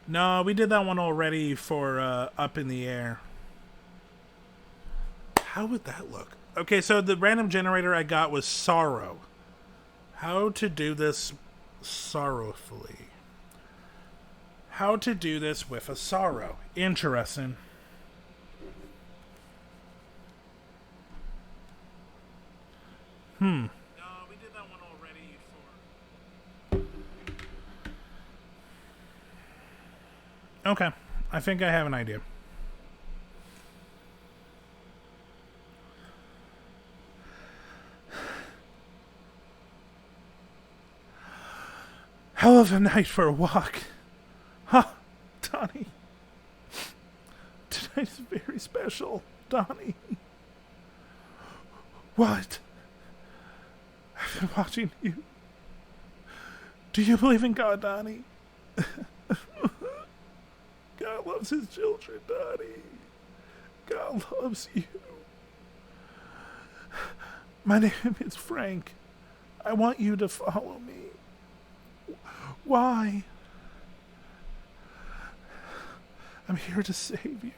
No, we did that one already for Up in the Air. How would that look? Okay, so the random generator I got was sorrow. How to do this sorrowfully. How to do this with a sorrow. Interesting. No, we did that one already for... Okay, I think I have an idea. Hell of a night for a walk. Huh, Donnie. Tonight's very special, Donnie. What? I've been watching you. Do you believe in God, Donnie? God loves his children, Donnie. God loves you. My name is Frank. I want you to follow me. Why? I'm here to save you.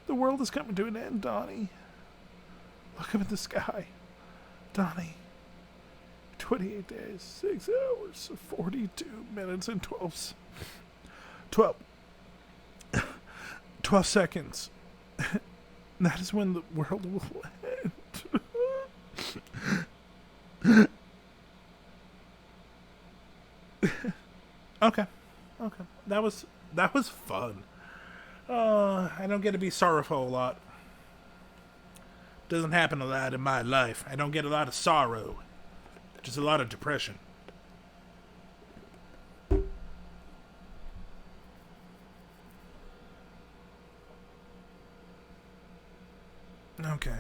The world is coming to an end, Donnie. Look up at the sky. Donnie. 28 days, 6 hours, 42 minutes, and 12 seconds. That is when the world will end. Okay. That was fun. I don't get to be sorrowful a lot. Doesn't happen a lot in my life. I don't get a lot of sorrow. Just a lot of depression. Okay.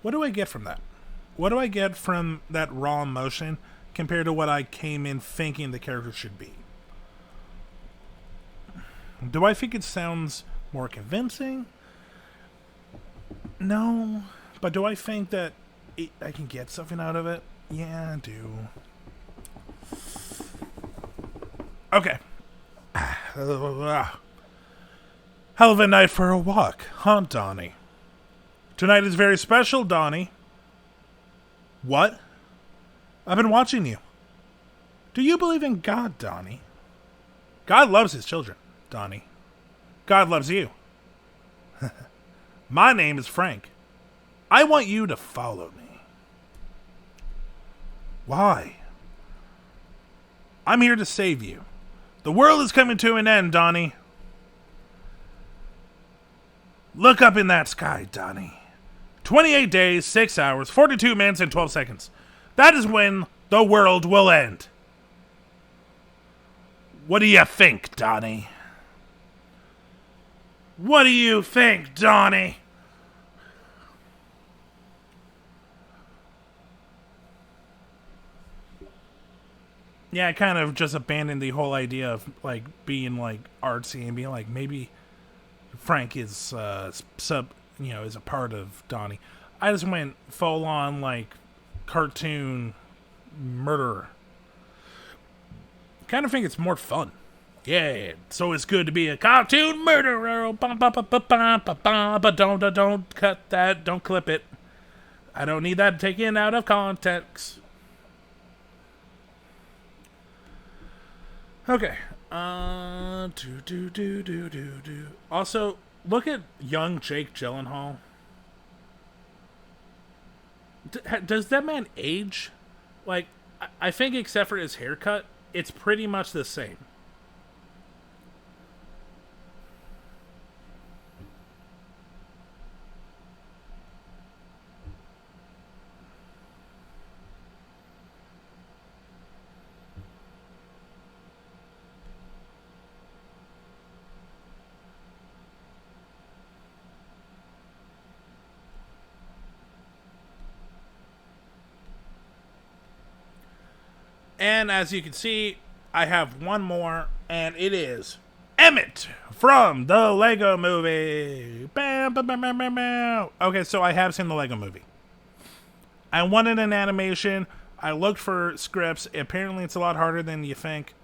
What do I get from that? What do I get from that raw emotion compared to what I came in thinking the character should be? Do I think it sounds more convincing? No. But do I think that I can get something out of it? Yeah, I do. Okay. Hell of a night for a walk, huh, Donnie? Tonight is very special, Donnie. What? I've been watching you. Do you believe in God, Donnie? God loves his children, Donnie. God loves you. My name is Frank. I want you to follow me. Why? I'm here to save you. The world is coming to an end, Donnie. Look up in that sky, Donnie. 28 days, 6 hours, 42 minutes, and 12 seconds. That is when the world will end. What do you think, Donnie? What do you think, Donnie? Yeah, I kind of just abandoned the whole idea of like being like artsy and being like maybe Frank is is a part of Donnie. I just went full on like cartoon murderer. Kind of think it's more fun. Yeah, so it's good to be a cartoon murderer. But don't cut that. Don't clip it. I don't need that taken out of context. Okay. Also, look at young Jake Gyllenhaal. Does that man age? Like, I think except for his haircut, it's pretty much the same. And as you can see, I have one more, and it is Emmett from the Lego Movie. Bam, bam, bam, bam, bam, bam. Okay, so I have seen the Lego Movie. I wanted an animation. I looked for scripts. Apparently, it's a lot harder than you think.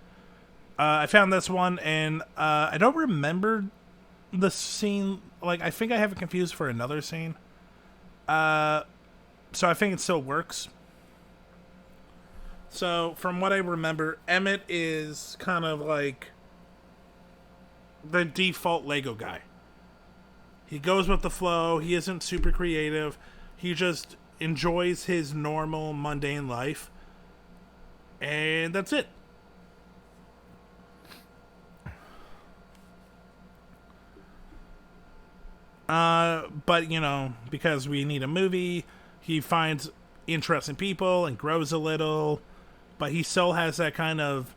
I found this one, and I don't remember the scene. Like, I think I have it confused for another scene. So I think it still works. So, from what I remember, Emmett is kind of like the default Lego guy. He goes with the flow. He isn't super creative. He just enjoys his normal, mundane life. And that's it. But, you know, because we need a movie, he finds interesting people and grows a little. But he still has that kind of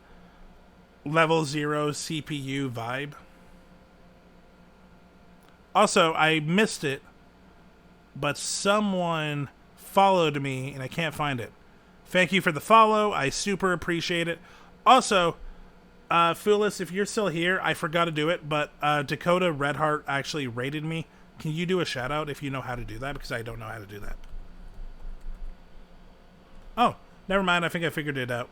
level 0 CPU vibe. Also, I missed it, but someone followed me and I can't find it. Thank you for the follow. I super appreciate it. Also, Foolish, if you're still here, I forgot to do it, but Dakota Redheart actually rated me. Can you do a shout out if you know how to do that? Because I don't know how to do that. Oh, never mind. I think I figured it out.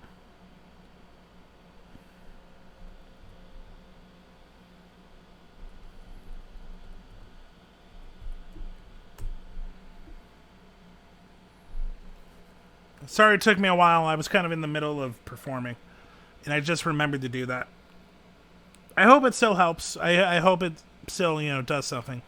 Sorry it took me a while. I was kind of in the middle of performing. And I just remembered to do that. I hope it still helps. I hope it still, you know, does something.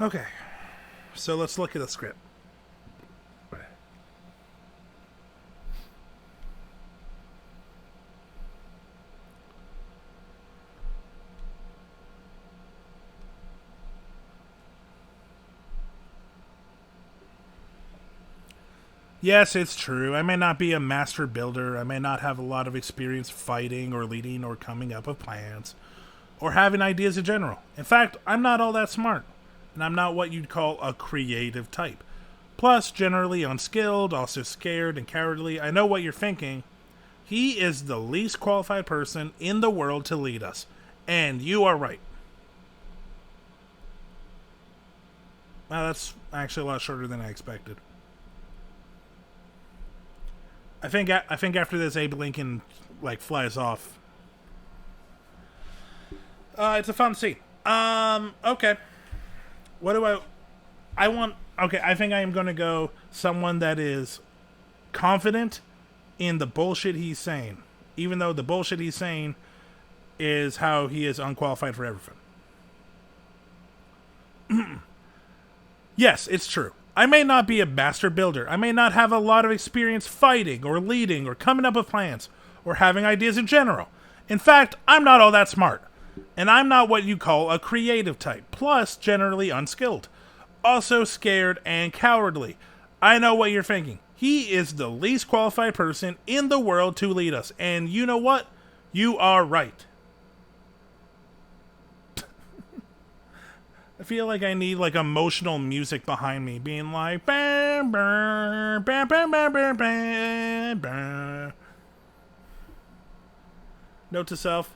Okay. So let's look at the script. Yes, it's true. I may not be a master builder. I may not have a lot of experience fighting or leading or coming up with plans or having ideas in general. In fact, I'm not all that smart, and I'm not what you'd call a creative type. Plus, generally unskilled, also scared and cowardly. I know what you're thinking. He is the least qualified person in the world to lead us, and you are right. Well, that's actually a lot shorter than I expected. I think after this, Abe Lincoln like flies off. It's a fun scene. Okay. What do I want? Okay, I think I am going to go someone that is confident in the bullshit he's saying, even though the bullshit he's saying is how he is unqualified for everything. Yes, it's true. I may not be a master builder. I may not have a lot of experience fighting or leading or coming up with plans or having ideas in general. In fact, I'm not all that smart. And I'm not what you call a creative type. Plus, generally unskilled. Also scared and cowardly. I know what you're thinking. He is the least qualified person in the world to lead us. And you know what? You are right. I feel like I need like emotional music behind me, being like bam, bam, bam, bam, bam, bam, bam, bam. Note to self: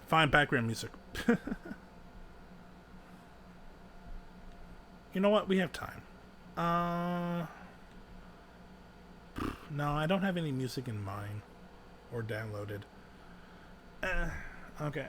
find background music. You know what? We have time. No, I don't have any music in mind or downloaded. Okay.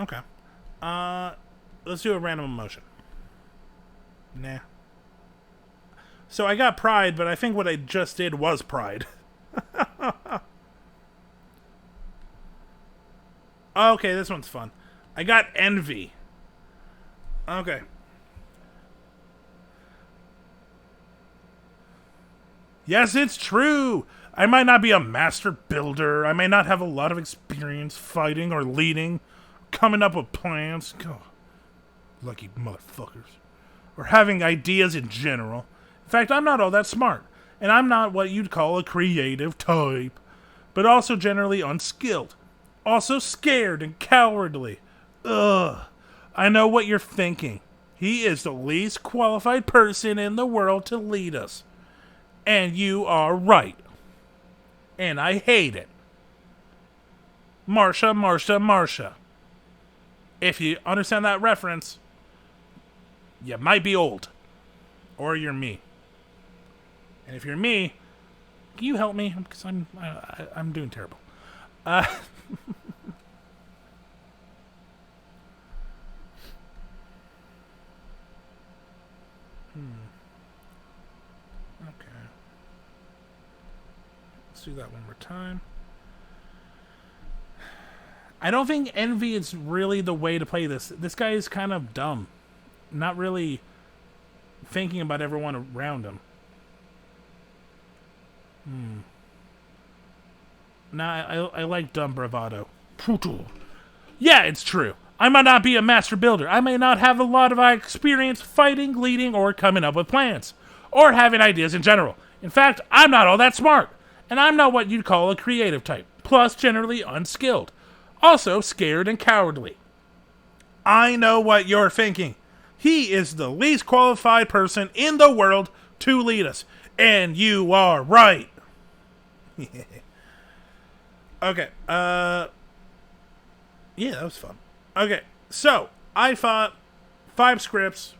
Okay. Let's do a random emotion. Nah. So I got pride, but I think what I just did was pride. Okay, this one's fun. I got envy. Okay. Yes, it's true. I might not be a master builder. I may not have a lot of experience fighting or leading, coming up with plans. God, lucky motherfuckers. Or having ideas in general. In fact, I'm not all that smart. And I'm not what you'd call a creative type. But also generally unskilled. Also scared and cowardly. Ugh. I know what you're thinking. He is the least qualified person in the world to lead us. And you are right. And I hate it. Marsha, Marsha, Marsha. If you understand that reference, you might be old. Or you're me. And if you're me, can you help me? Because I'm doing terrible. Okay. Let's do that one more time. I don't think envy is really the way to play this. This guy is kind of dumb. Not really thinking about everyone around him. Nah, I like dumb bravado. Yeah, it's true. I might not be a master builder. I may not have a lot of experience fighting, leading, or coming up with plans. Or having ideas in general. In fact, I'm not all that smart. And I'm not what you'd call a creative type. Plus, generally unskilled. Also, scared and cowardly. I know what you're thinking. He is the least qualified person in the world to lead us. And you are right. Okay, yeah, that was fun. Okay, so, I thought 5 scripts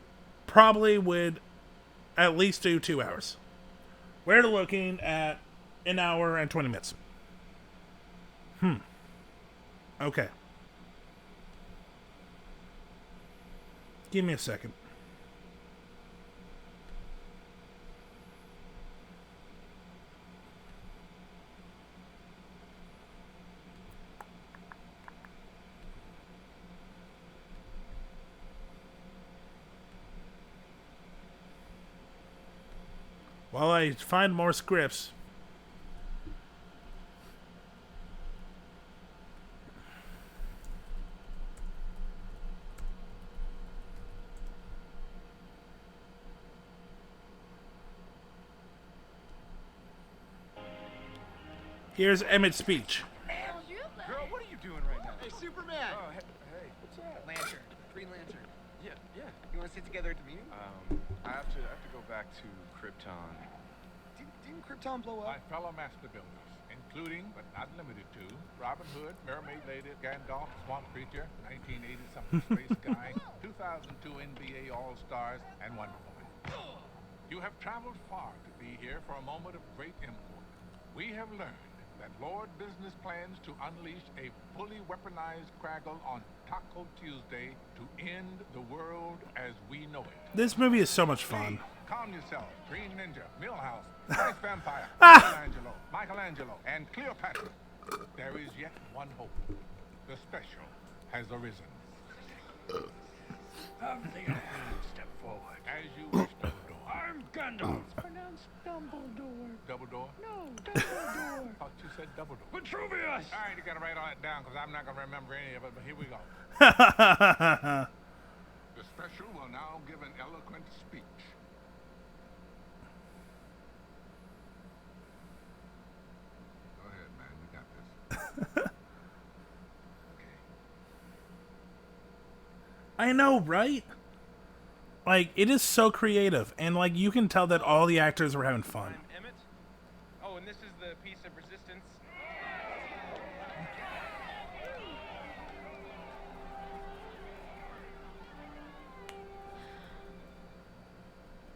probably would at least do 2 hours. We're looking at 1 hour and 20 minutes. Okay. Give me a second. While I find more scripts. Here's Emmett's speech. Girl, what are you doing right now? Hey, Superman! Oh, hey, what's up? Lantern. Green Lantern. Yeah. You want to sit together at the meeting? I have to go back to Krypton. Didn't Krypton blow My up? fellow master builders, including but not limited to Robin Hood, Mermaid Lady, Gandalf, Swamp Creature, 1980-something Space Guy, 2002 NBA All-Stars, and Wonder Woman. You have traveled far to be here for a moment of great import. We have learned that Lord Business plans to unleash a fully weaponized Craggle on Taco Tuesday to end the world as we know it. This movie is so much fun. Calm yourself. Green Ninja, Millhouse, Ice Vampire, Michelangelo, and Cleopatra. There is yet one hope. The special has arisen. Have the Emperor step forward. As you wish, Dumbledore. I'm Gandalf. Pronounced Dumbledore. Dumbledore? No, Dumbledore. Thought you said Dumbledore. Vitruvius! All right, you gotta write all that down because I'm not gonna remember any of it, but here we go. The special will now give an eloquent speech. Go ahead, man. You got this. Okay. I know, right? Like, it is so creative, and like you can tell that all the actors were having fun. I'm Emmett. Oh, and this is the piece of resistance.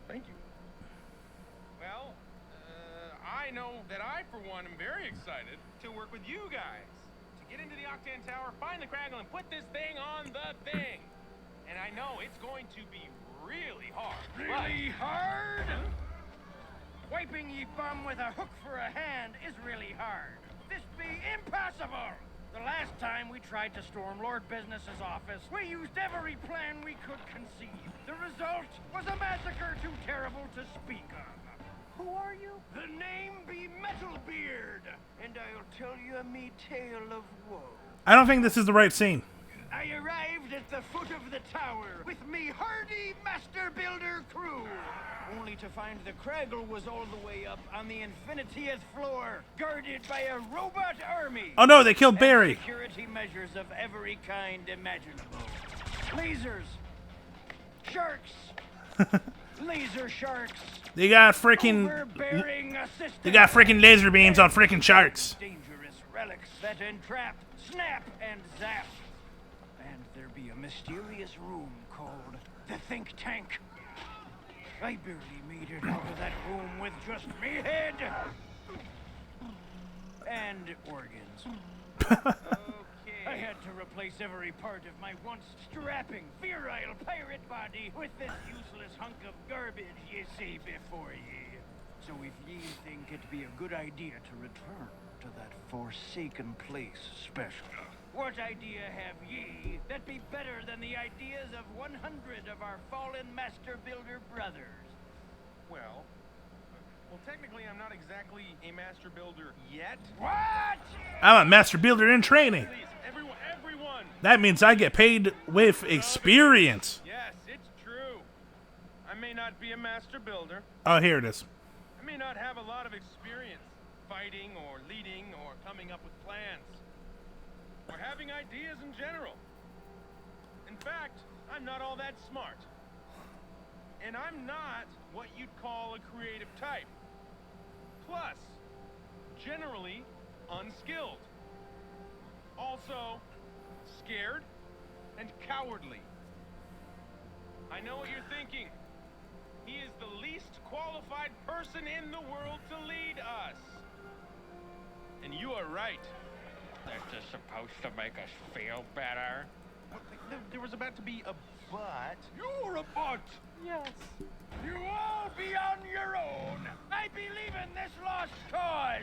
Thank you. Well, I know that I, for one, am very excited to work with you guys. To get into the Octane Tower, find the Craggle, and put this thing on the thing. And I know it's going to be really hard. Really hard? Wiping ye bum with a hook for a hand is really hard. This be impossible! The last time we tried to storm Lord Business's office, we used every plan we could conceive. The result was a massacre too terrible to speak of. Who are you? The name be Metalbeard, and I'll tell you me tale of woe. I don't think this is the right scene. I arrived at the foot of the tower with me hardy master builder crew, only to find the Craggle was all the way up on the infinitieth floor, guarded by a robot army. Oh no, they killed Barry. And security measures of every kind imaginable. Lasers, sharks, laser sharks. They got freaking. Overbearing assistants. They got freaking laser beams on freaking sharks. Dangerous relics that entrap, snap, and zap. And there be a mysterious room called the Think Tank. I barely made it out of that room with just me head and organs. I had to replace every part of my once strapping, virile pirate body with this useless hunk of garbage ye see before ye. So if ye think it be a good idea to return to that forsaken place special, what idea have ye that be better than the ideas of 100 of our fallen master builder brothers? Well, technically I'm not exactly a master builder yet. What? I'm a master builder in training. Please, everyone. That means I get paid with experience. Yes, it's true. I may not be a master builder. Oh, here it is. I may not have a lot of experience fighting or leading or coming up with plans or having ideas in general. In fact, I'm not all that smart. And I'm not what you'd call a creative type. Plus, generally unskilled. Also, scared and cowardly. I know what you're thinking. He is the least qualified person in the world to lead us. And you are right. This is supposed to make us feel better. There was about to be a but. You're a butt. Yes. You all be on your own. I believe in this lost cause.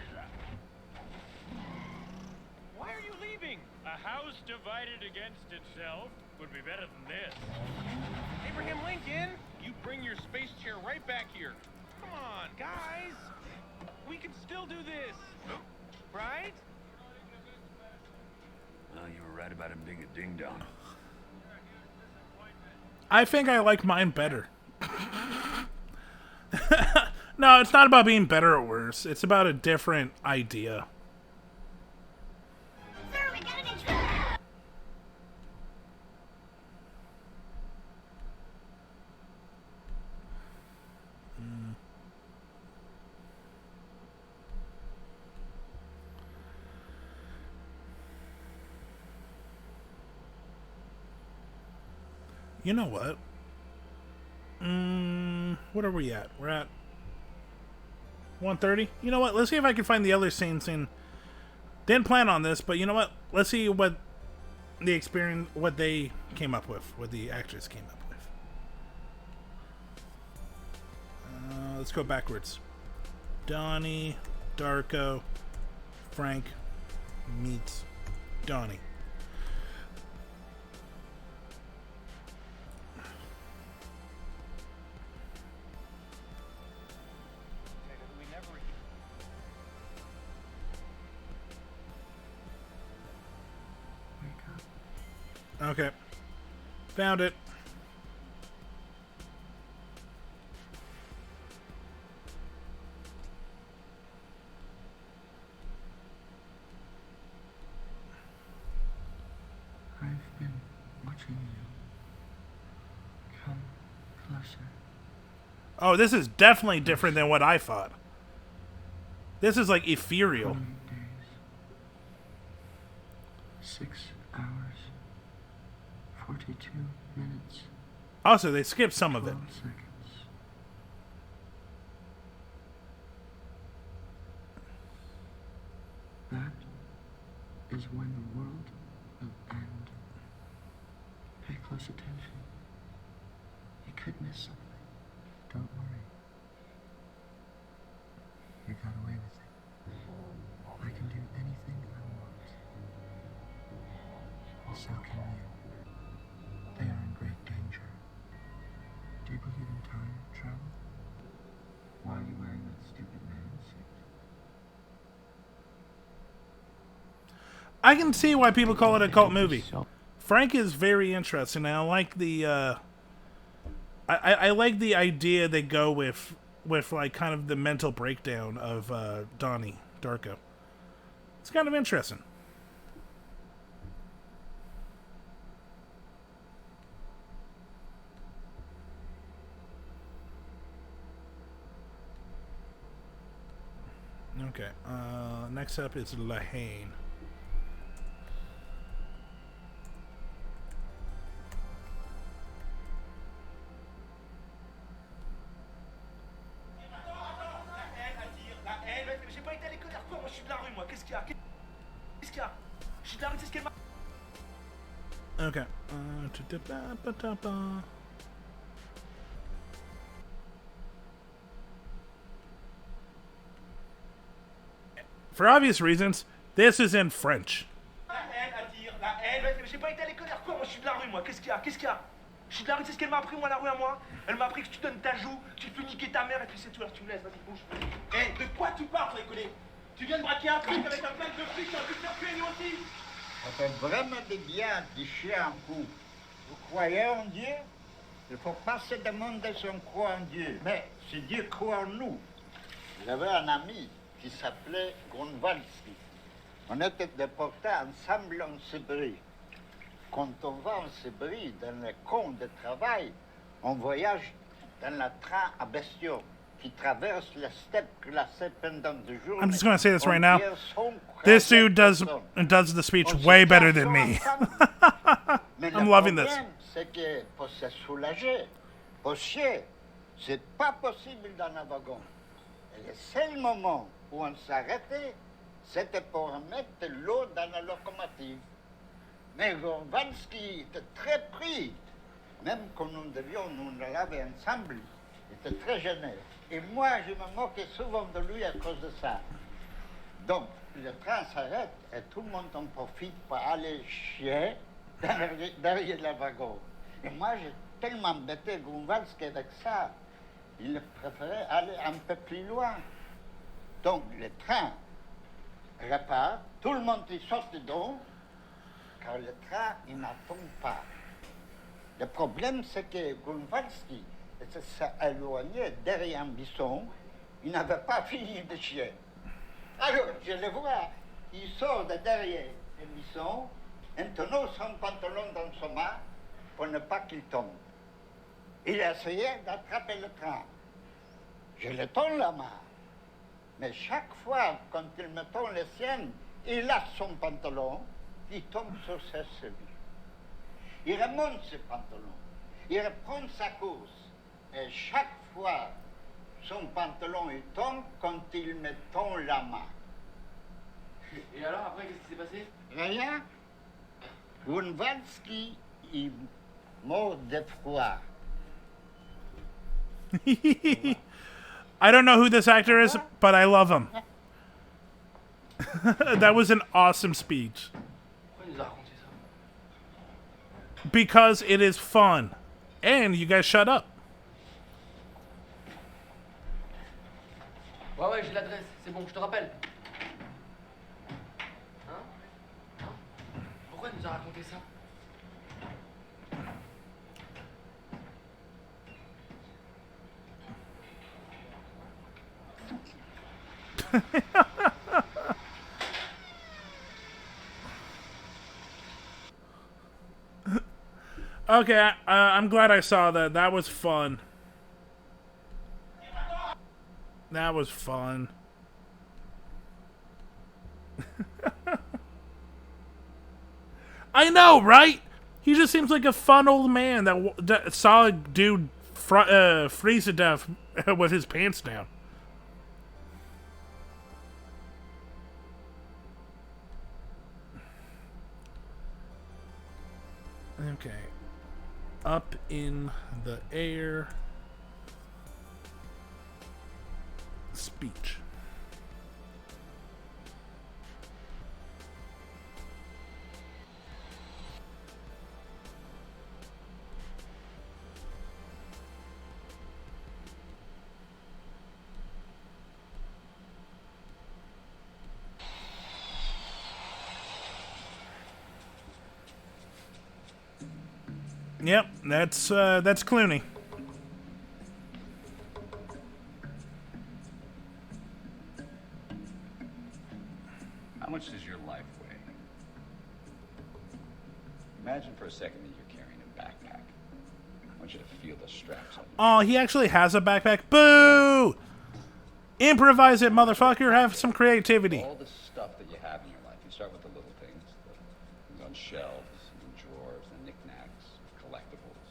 Why are you leaving? A house divided against itself would be better than this. Abraham Lincoln, you bring your space chair right back here. Come on, guys. We can still do this. Right? Well, you were right about him being a ding-dong. I think I like mine better. No, it's not about being better or worse. It's about a different idea. Sir, we got an intruder! You know what? What are we at? We're at 1:30. You know what? Let's see if I can find the other scenes in. Didn't plan on this, but you know what? Let's see what the experience, what they came up with, what the actors came up with. Let's go backwards. Donnie, Darko, Frank meets Donnie. Okay. Found it. I've been watching you. Come closer. Oh, this is definitely different than what I thought. This is like ethereal. 20 days. 6 hours. 42 minutes. Also, they skipped some of it. 12 seconds. That is when the world will end. Pay close attention. You could miss something. Don't worry. You got away with it. I can do anything I want. So can you. They are in great danger. Do you believe in time travel? Why are you wearing this? I can see why people call it a cult movie. Frank is very interesting, and I like the I like the idea they go with like kind of the mental breakdown of Donnie Darko. It's kind of interesting. Okay, next up is Lahane. J'ai pas été à l'école hier soir, moi je suis de la rue, moi. Qu'est-ce qu'il y a? Qu'est-ce qu'il y a? Je suis de la rue, c'est ce qu'elle m'a. Okay. For obvious reasons, this is in French. La haine attire la haine. J'ai pas été à l'école hier soir, moi je suis de la rue, moi. Qu'est-ce qu'il y a? Qu'est-ce qu'il y a? Je suis de la rue, c'est ce qu'elle m'a appris, moi, la rue à moi. Elle m'a appris que tu donnes ta joue, tu peux niquer ta mère et puis c'est tout. Alors tu me laisses, vas-y, bouge. Hé, de quoi tu parles, toi, déconner? Tu viens de braquer un truc avec un plein de flics, tu as pu te faire tuer, lui aussi. Ça fait vraiment du bien de chier un coup. Vous croyez en Dieu? Il ne faut pas se demander si on croit en Dieu, mais si Dieu croit en nous. J'avais un ami qui s'appelait Grunwaldski. On était déportés ensemble en Sibérie. Quand on va en Sibérie, dans les camps de travail, on voyage dans le train à bestiaux qui traverse les steppes glacées pendant 2 jours. I'm just going to say this right now. This dude does the speech way better than me. I'm loving this. C'est que pour se soulager, pour chier, c'est pas possible dans un wagon. Et le seul moment où on s'arrêtait, c'était pour mettre l'eau dans la locomotive. Mais Gorbansky était très pris. Même quand nous devions nous laver ensemble, il était très gêné. Et moi, je me moquais souvent de lui à cause de ça. Donc, le train s'arrête et tout le monde en profite pour aller chier derrière le wagon. Et moi, j'ai tellement embêté Grunwaldski avec ça. Il préférait aller un peu plus loin. Donc, le train repart, tout le monde y sort dedans, car le train, il n'attend pas. Le problème, c'est que Grunwaldski s'est éloigné derrière un buisson. Il n'avait pas fini de chier. Alors, je le vois, il sort de derrière le buisson, en tenant son pantalon dans sa main pour ne pas qu'il tombe. Il a essayé d'attraper le train. Je le tends la main. Mais chaque fois, quand il me tend les siennes, il lâche son pantalon, il tombe sur ses chevilles. Il remonte ses pantalons, il reprend sa course. Et chaque fois, son pantalon il tombe quand il me tend la main. Et alors, après, qu'est-ce qui s'est passé? Rien. Grunwaldski, il mort de froid. I don't know who this actor is, but I love him. That was an awesome speech. Pourquoi il nous a raconté ça? Because it is fun. And you guys shut up. Ouais, j'ai l'adresse, c'est bon, je te rappelle. Hein? Pourquoi il nous a raconté ça? Okay, I'm glad I saw that. That was fun. That was fun. I know, right? He just seems like a fun old man that saw a dude freeze to death with his pants down. Okay. Up in the air. Speech. Yep, that's Clooney. How much does your life weigh? Imagine for a second that you're carrying a backpack. I want you to feel the straps on you. Oh, he actually has a backpack. Boo! Improvise it, motherfucker. Have some creativity. All the stuff that you have in your life. You start with the little things, the things on shelves, and drawers, the knickknacks, collectibles.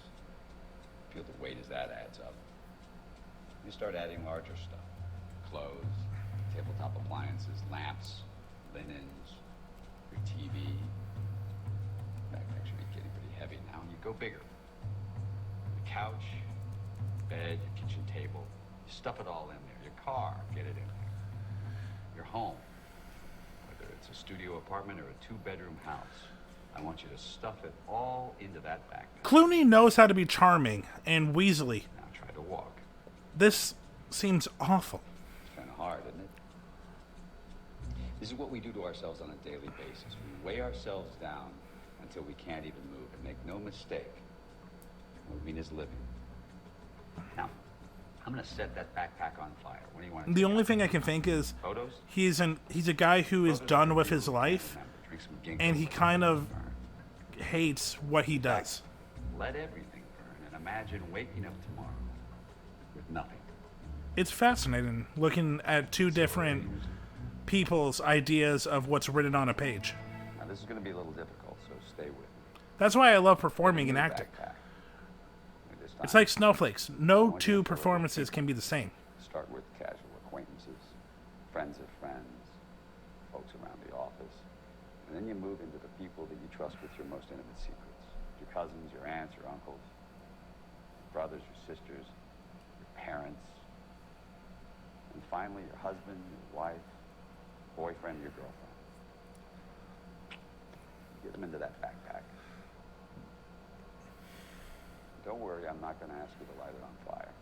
Feel the weight as that adds up. You start adding larger stuff. Clothes, tabletop appliances, lamps, linens, your TV. Backpack should be getting pretty heavy now. And you go bigger. The couch, bed, your kitchen table. You stuff it all in there. Your car, get it in there. Your home, whether it's a studio apartment or a 2-bedroom house. I want you to stuff it all into that backpack. Clooney knows how to be charming and weaselly. Now try to walk. This seems awful. It's kind of hard, isn't it? This is what we do to ourselves on a daily basis. We weigh ourselves down until we can't even move. And make no mistake, moving is living. Now, I'm gonna set that backpack on fire. What do you want? The only thing I can think is Photos? he's a guy who is done with his life, and he kind of hates what he does. Let everything burn and imagine waking up tomorrow with nothing. It's fascinating looking at two different people's ideas of what's written on a page. Now this is gonna be a little difficult, so stay with me. That's why I love performing and acting. It's like snowflakes. No two performances can be the same. Start with casual acquaintances, friends of friends, folks around the office. And then you move into the people that you trust with your most intimate secrets. Your cousins, your aunts, your uncles, your brothers, your sisters, your parents. And finally, your husband, your wife, boyfriend, your girlfriend. Get them into that backpack. Don't worry, I'm not going to ask you to light it on fire.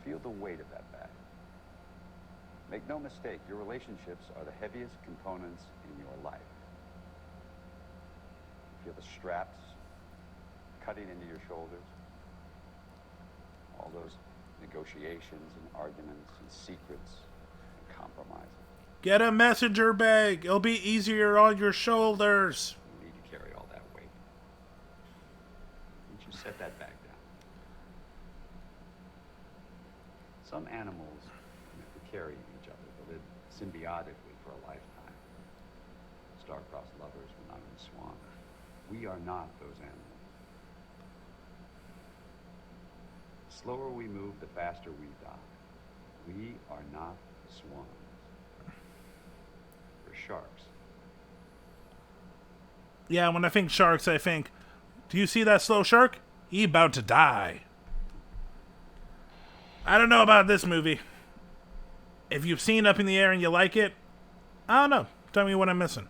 Feel the weight of that bag. Make no mistake, your relationships are the heaviest components in your life. Feel the straps cutting into your shoulders. All those negotiations and arguments and secrets and compromises. Get a messenger bag. It'll be easier on your shoulders. You need to carry all that weight. Once you set that bag down. Some animals have to carry each other to live symbiotically for a lifetime. Star-crossed lovers, monogamous swans. We are not those animals. The slower we move, the faster we die. We are not swans. We're sharks. Yeah, when I think sharks, I think, do you see that slow shark? He about to die. I don't know about this movie. If you've seen Up in the Air and you like it, I don't know. Tell me what I'm missing.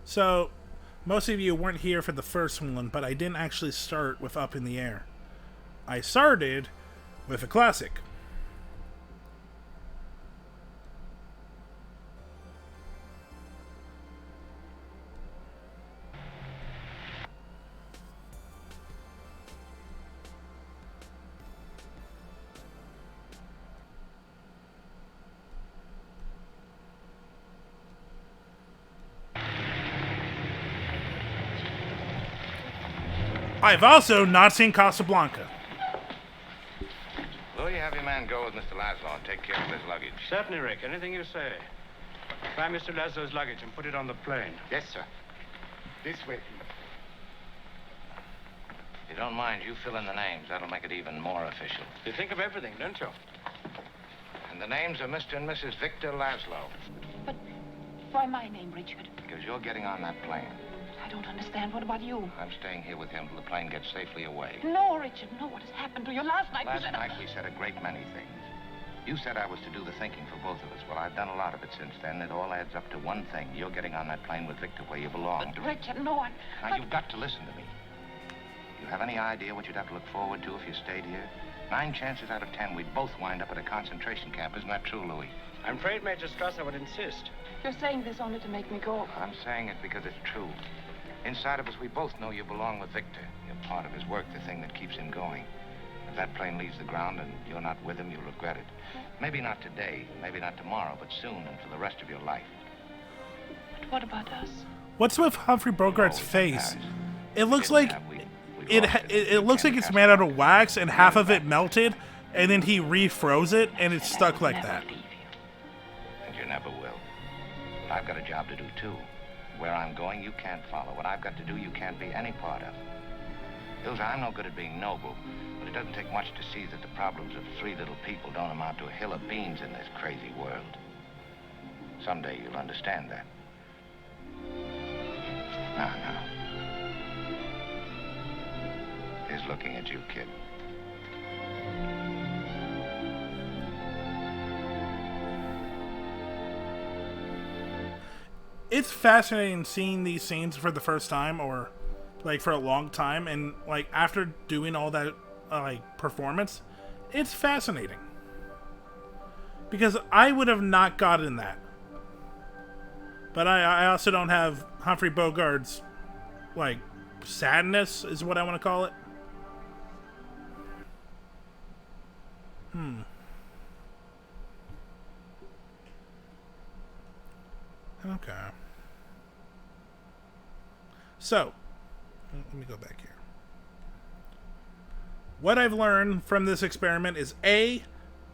So, most of you weren't here for the first one, but I didn't actually start with Up in the Air. I started with a classic. I've also not seen Casablanca. Will you have your man go with Mr. Laszlo and take care of his luggage? Certainly, Rick. Anything you say. Find Mr. Laszlo's luggage and put it on the plane. Yes, sir. This way. If you don't mind, you fill in the names. That'll make it even more official. You think of everything, don't you? And the names are Mr. and Mrs. Victor Laszlo. But why my name, Richard? Because you're getting on that plane. I don't understand. What about you? I'm staying here with him till the plane gets safely away. No, Richard, no. What has happened to you last night? Last night we said a great many things. You said I was to do the thinking for both of us. Well, I've done a lot of it since then. It all adds up to one thing. You're getting on that plane with Victor where you belong. But, Richard, no, Now, you've got to listen to me. You have any idea what you'd have to look forward to if you stayed here? 9 chances out of 10, we'd both wind up at a concentration camp. Isn't that true, Louis? I'm afraid Major Strasser would insist. You're saying this only to make me go. I'm saying it because it's true. Inside of us, we both know you belong with Victor. You're part of his work, the thing that keeps him going. If that plane leaves the ground and you're not with him, you'll regret it. Maybe not today, maybe not tomorrow, but soon and for the rest of your life. But what about us? What's with Humphrey Bogart's face? It looks like it looks like it's made out of wax and half of it melted, and then he refroze it and it's stuck like that. And you never will. But I've got a job to do too. Where I'm going, you can't follow. What I've got to do, you can't be any part of. Ilsa, I'm no good at being noble, but it doesn't take much to see that the problems of 3 little people don't amount to a hill of beans in this crazy world. Someday you'll understand that. Now. He's looking at you, kid. It's fascinating seeing these scenes for the first time, or like for a long time, and like after doing all that like performance, it's fascinating because I would have not gotten that. But I also don't have Humphrey Bogart's like sadness, is what I want to call it. Okay. So, let me go back here. What I've learned from this experiment is A,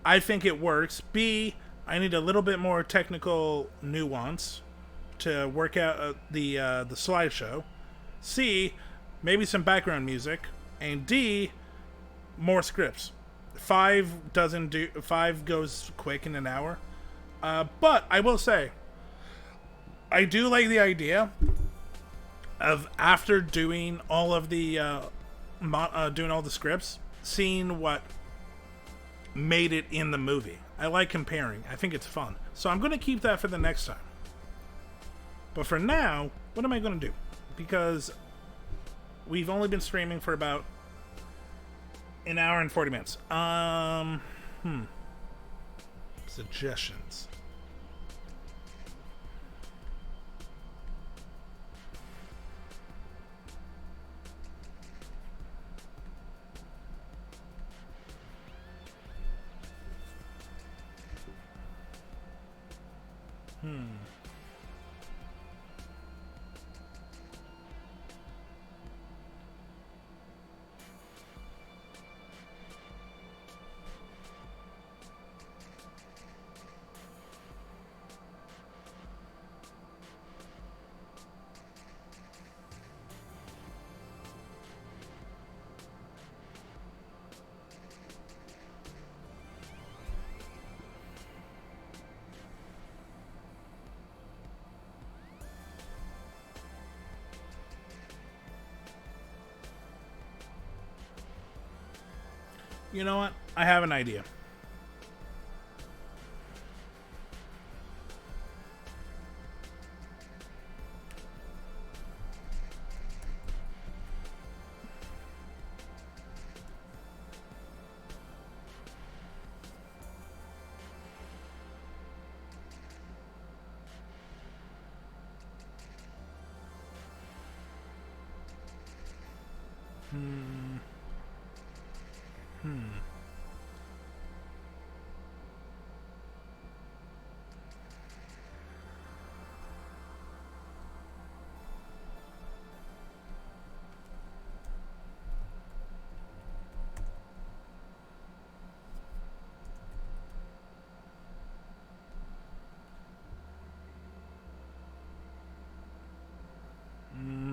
I think it works. B, I need a little bit more technical nuance to work out the slideshow. C, maybe some background music. And D, more scripts. 5 goes quick in an hour. But I will say, I do like the idea of after doing all of the doing all the scripts, seeing what made it in the movie. I like comparing. I think it's fun. So I'm going to keep that for the next time. But for now, what am I going to do? Because we've only been streaming for about an hour and 40 minutes. Suggestions. You know what? I have an idea.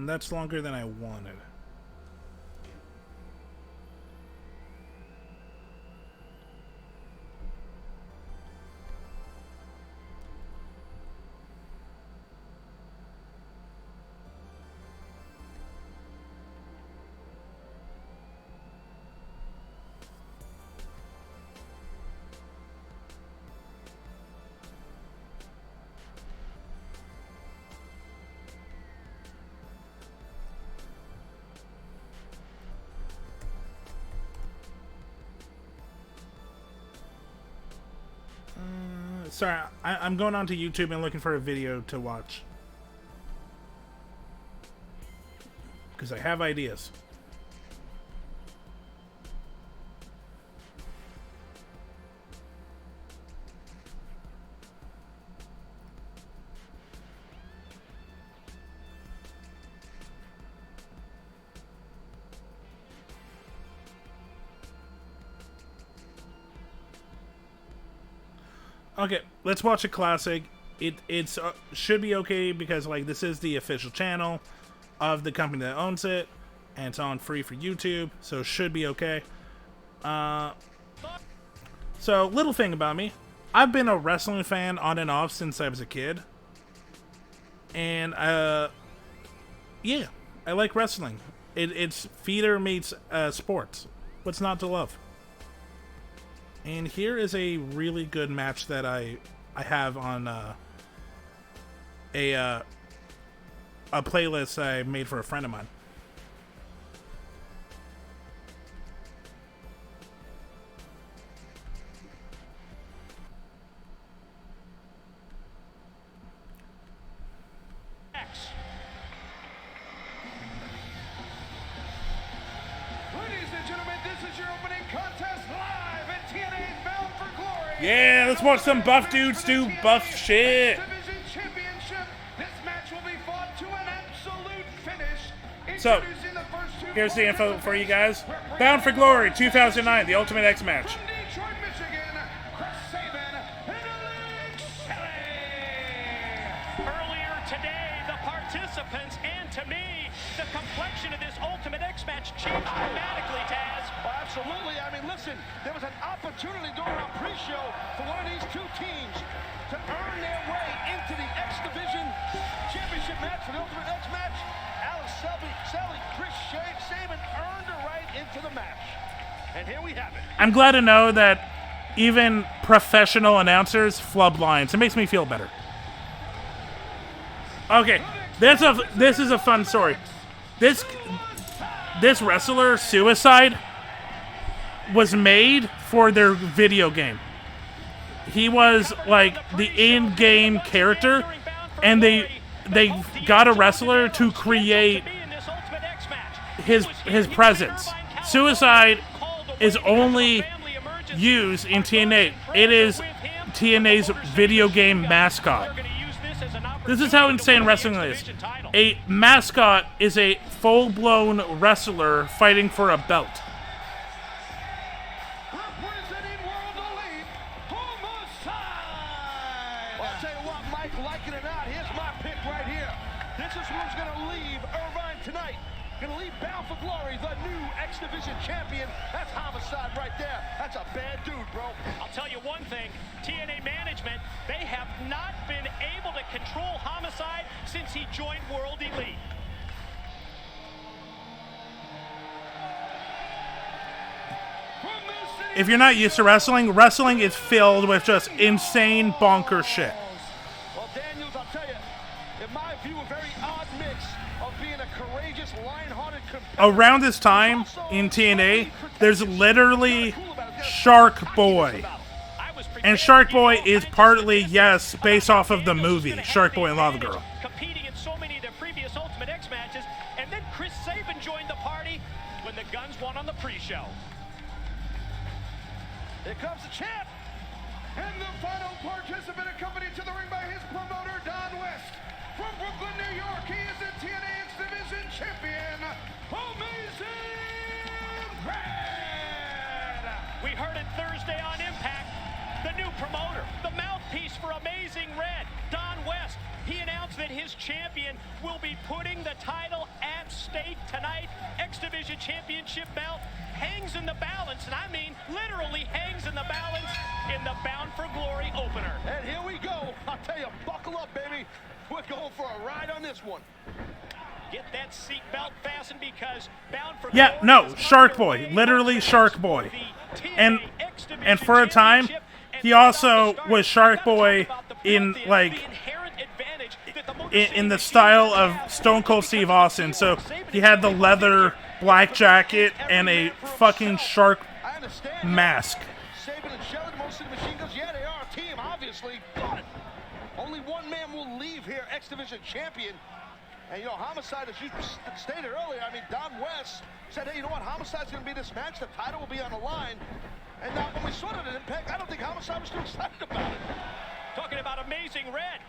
That's longer than I wanted. Sorry, I'm going onto YouTube and looking for a video to watch. Because I have ideas. Okay, let's watch a classic. It's should be okay because like this is the official channel of the company that owns it, and it's on free for YouTube, so it should be okay. So little thing about me, I've been a wrestling fan on and off since I was a kid, and yeah, I like wrestling. It's theater meets sports. What's not to love? And here is a really good match that I have on a playlist I made for a friend of mine. Ladies and gentlemen, this is your opening contest live at TNA's Bound for Glory. Yeah, let's watch some buff dudes do buff shit. Division Championship. This match will be fought to an absolute finish. So, here's the info for you guys. Bound for Glory 2009, the Ultimate X match. From Detroit, Michigan, Chris Sabin and Alex Shelley. Earlier today, the participants and to me, the complexion of this Ultimate X match changed dramatically, Taz. Oh, absolutely. I mean, listen, there was an opportunity during our pre-show for one of these two teams to earn their way into the X Division Championship match for the Ultimate X match. Alex Shelley, Chris Sabin earned a right into the match. And here we have it. I'm glad to know that even professional announcers flub lines. It makes me feel better. Okay, this is a fun story. This wrestler, Suicide, was made for their video game. He was like the in-game character, and they got a wrestler to create his presence. Suicide is only used in TNA. It is TNA's video game mascot. This is how insane wrestling is. A mascot is a full-blown wrestler fighting for a belt. Representing World Elite, Homicide! Well, I'll tell you what, Mike, like it or not, here's my pick right here. This is who's going to leave Irvine tonight. Going to leave Bound for Glory, the new X Division champion. That's Homicide right there. That's a bad dude, bro. I'll tell you one thing, TNA management, they have not been able to control Homicide since he joined World Elite. If you're not used to wrestling, wrestling is filled with just insane bonker shit. Well, Daniels, I'll tell you, in my view, a very odd mix of being a courageous, lion-hearted Around this time in TNA, there's literally Shark Boy. And Shark Boy is partly, yes, based off of the movie Shark Boy and Lava Girl. Competing in so many of their previous Ultimate X matches, and then Chris Sabin joined the party when the Guns won on the pre-show. Here comes the champ. And the final participant accompanied to the ring by his promoter, Don West. From Brooklyn, New York, he is the TNA X Division champion, Amazing Red. We heard it Thursday on Impact. The new promoter, the mouthpiece for Amazing Red, Don West. He announced that his champion will be putting the title at stake tonight. X Division Championship belt hangs in the balance, and I mean literally hangs in the balance in the Bound for Glory opener. And here we go. I'll tell you, buckle up, baby. We're going for a ride on this one. Get that seat belt fastened because Bound for Yeah, Glory no, is Shark Boy. Literally Shark Boy. And for a time, he also was Shark Boy in, like, in the style of Stone Cold Steve Austin. So he had the leather black jacket and a fucking shark mask. Sabin and Shelley, most of the machine guns, yeah, they are a team, obviously, but only one man will leave here X Division champion. And, you know, Homicide, as you stated earlier, I mean, Don West said, hey, you know what, Homicide's going to be this match. The title will be on the line. And now, when we saw it at Impact, I don't think Homicide was too excited about it. Talking about Amazing Red.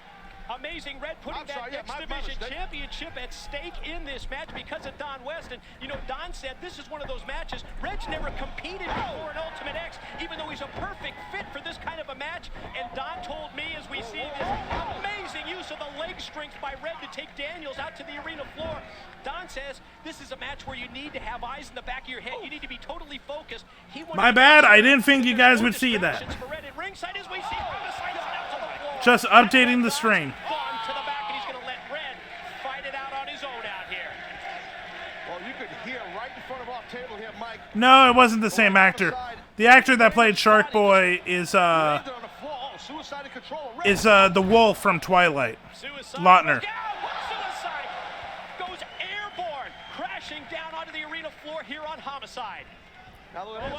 Amazing Red putting that X Division championship at stake in this match because of Don West. And, you know, Don said this is one of those matches. Red's never competed before an Ultimate X, even though he's a perfect fit for this kind of a match. And Don told me, as we see this amazing use of the leg strength by Red to take Daniels out to the arena floor, Don says this is a match where you need to have eyes in the back of your head. You need to be totally focused. My bad, I didn't think you guys would see that. Just updating the stream. Gone to the back, and he's going to let Red fight it out on his own out here. Well, you could hear right in front of our table here, Mike. No, it wasn't the same actor. The actor that played Shark Boy is the wolf from Twilight. Lautner. Suicide goes airborne, crashing down onto the arena floor here on Homicide.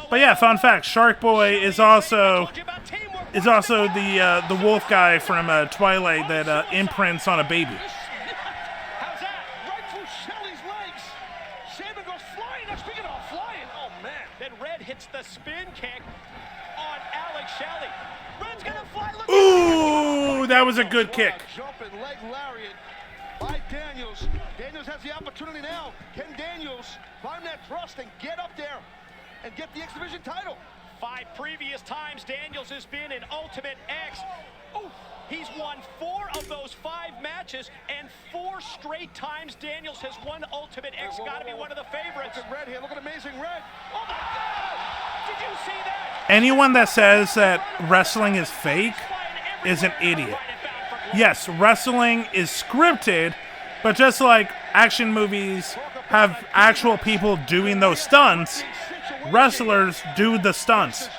But yeah, fun fact: Shark Boy is also the wolf guy from Twilight that imprints on a baby. How's that? Right through Shelley's legs. Saban goes flying. Now, speaking of flying, oh man. Then Red hits the spin kick on Alex Shelley. Red's gonna fly. Look. Ooh, that was a good kick. Jumping leg lariat by Daniels. Daniels has the opportunity now. Can Daniels climb that thrust and get up there and get the X Division title? 5 previous times Daniels has been in Ultimate X. Oh, he's won 4 of those 5 matches, and 4 straight times Daniels has won Ultimate X. Got to be one of the favorites. Look at Red here. Look at Amazing Red. Oh my God! Did you see that? Anyone that says that wrestling is fake is an idiot. Yes, wrestling is scripted, but just like action movies have actual people doing those stunts, wrestlers do the stunts.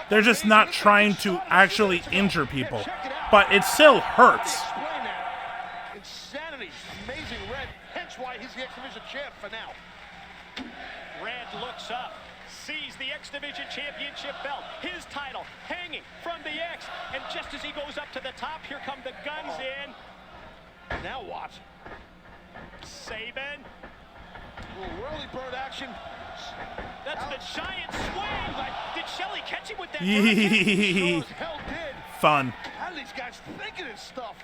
They're just not trying to actually injure people, but it still hurts. Insanity. Amazing Red. Hence why he's the X Division champ for now. Red looks up, sees the X Division championship belt, his title hanging from the X, and just as he goes up to the top, here come the guns in. Now what? Saban. Whirly bird action. That's the giant swing. Did Shelley catch him with that? Yee. Sure as hell did. Fun. How do these guys think of this stuff?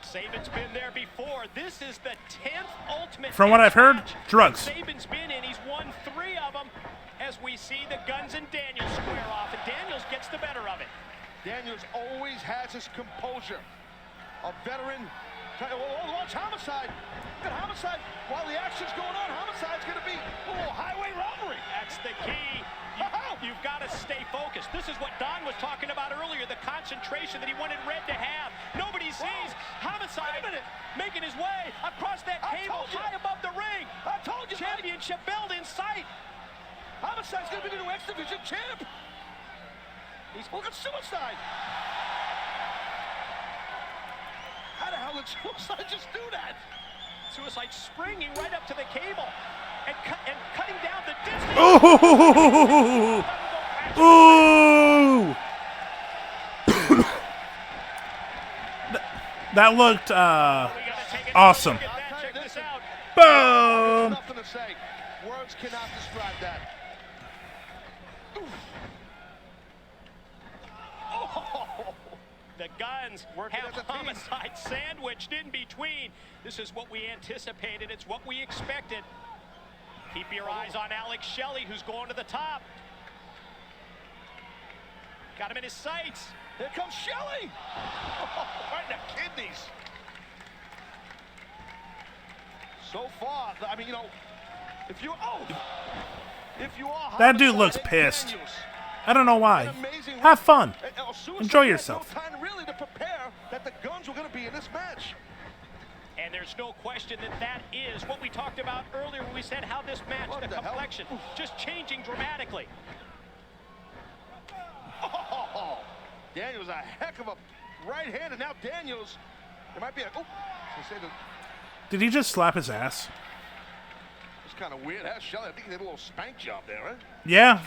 Saban's been there before. This is the 10th Ultimate. From what I've heard, drugs. Saban's been in. He's won 3 of them. As we see the guns and Daniels square off, and Daniels gets the better of it. Daniels always has his composure. A veteran. Watch Homicide. Look at Homicide. While the action's going on, Homicide's going to be a little highway robbery. That's the key. You've got to stay focused. This is what Don was talking about earlier, the concentration that he wanted Red to have. Nobody sees Homicide making his way across that cable high above the ring. I told you. Championship belt in sight. Homicide's going to be the new X Division champ. Look at Suicide. How the hell did Suicide just do that? Suicide springing right up to the cable and cutting down the distance. Ooh! Ooh! That looked awesome. Boom! Nothing to say. Words cannot describe that. The guns have Homicide sandwiched in between. This is what we anticipated. It's what we expected. Keep your eyes on Alex Shelley, who's going to the top. Got him in his sights. Here comes Shelley. Right in the kidneys. So far, I mean, you know, if you are that dude looks pissed. I don't know why. Have fun. Enjoy yourself. No time really to prepare that the guns were going to be in this match. And there's no question that is what we talked about earlier when we said how this match, the complexion, just changing dramatically. Oh, Daniels a heck of a right hand, and now Daniels, there might be a, did he just slap his ass? It's kind of weird. That's Shelley. I think he did a little spank job there, right? Yeah.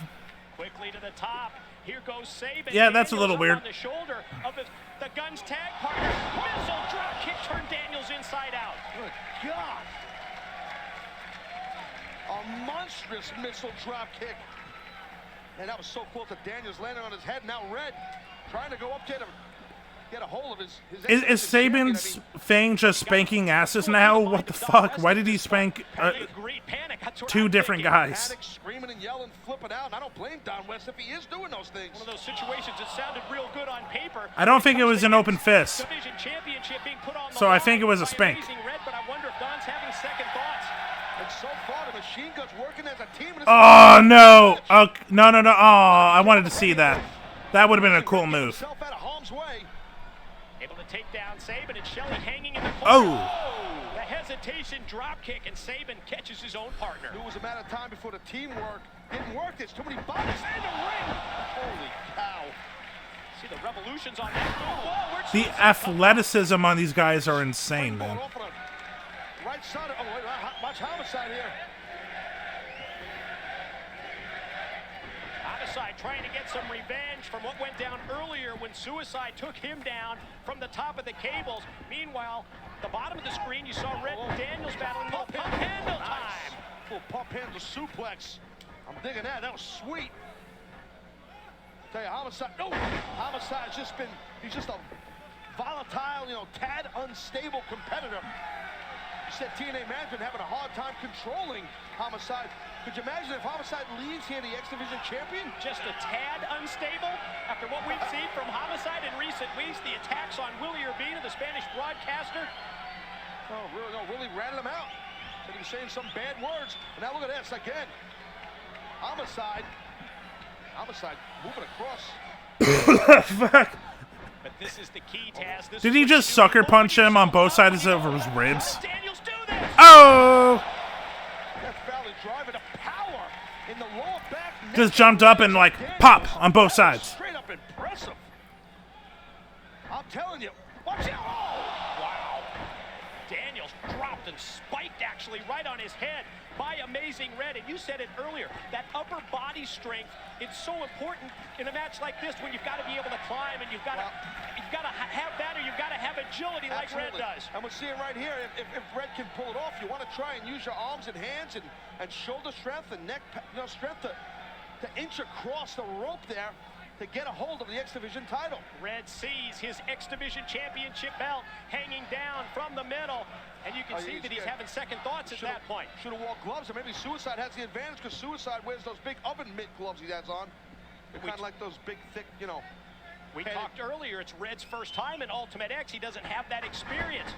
Quickly to the top. Here goes Saban. Yeah, that's a Daniels little up weird. on the shoulder of the Guns tag partner. Missile drop kick turned Daniels inside out. Good God. A monstrous missile drop kick. And that was so close to Daniels landing on his head. Now Red trying to go up, get a hold of his Is Saban's Fang just spanking asses now? What the fuck? Why did he spank two different guys? Panic, screaming and yelling, flipping out. And I don't blame Don West if he is doing those things. One of those situations that sounded real good on paper. I don't think it was an open fist. Division championship being put on the So I line think it was a by spank. Amazing Red, but I wonder if Don's having second thoughts. And so far, the Machine Guns working as a team. Oh, no. Oh, no. Oh, I wanted to see that. That would have been a cool move. Out of harm's way. Able to take down Saban and Shelley hanging in the corner. Oh. The hesitation drop kick, and Saban catches his own partner. It was a matter of time before the teamwork didn't work. There's too many bodies in the ring. Holy cow. See the revolutions on that. The athleticism on these guys are insane, man. Right side. Oh, wait, watch Homicide here. Homicide trying to get some revenge from what went down earlier when Suicide took him down from the top of the cables. Meanwhile, the bottom of the screen, you saw Red Daniels battling pump handle time. Little pump handle suplex. I'm digging that. That was sweet. Tell you, Homicide. No, Homicide's just been. He's just a volatile, tad unstable competitor. You said TNA management having a hard time controlling Homicide. Could you imagine if Homicide leaves here, the X Division champion? Just a tad unstable after what we've seen from Homicide in recent weeks. The attacks on Willie Urbina, the Spanish broadcaster. Oh, really? No, Willie ratted him out. Said he was saying some bad words. And now look at this again. Homicide moving across. Fuck. But this is the key, Taz. This Did he just sucker punch him on both sides of his ribs? Daniels do this. Oh! Death Valley driving to power in the lower back. Just jumped up and like pop on both sides. Straight up impressive. I'm telling you. Watch out. Oh! Wow. Daniels dropped and spiked actually right on his head by Amazing Red. And you said it earlier, that upper body strength, it's so important in a match like this when you've got to be able to climb and you've got to have that, or you've got to have agility like Red does. And we're seeing right here, if Red can pull it off, you want to try and use your arms and hands and shoulder strength and neck strength to inch across the rope there to get a hold of the X Division title. Red sees his X Division championship belt hanging down from the middle, and you can see that he's having second thoughts at that point. Should have worn gloves, or maybe Suicide has the advantage because Suicide wears those big oven mitt gloves he has on. They're kind of like those big, thick, We talked earlier, it's Red's first time in Ultimate X. He doesn't have that experience.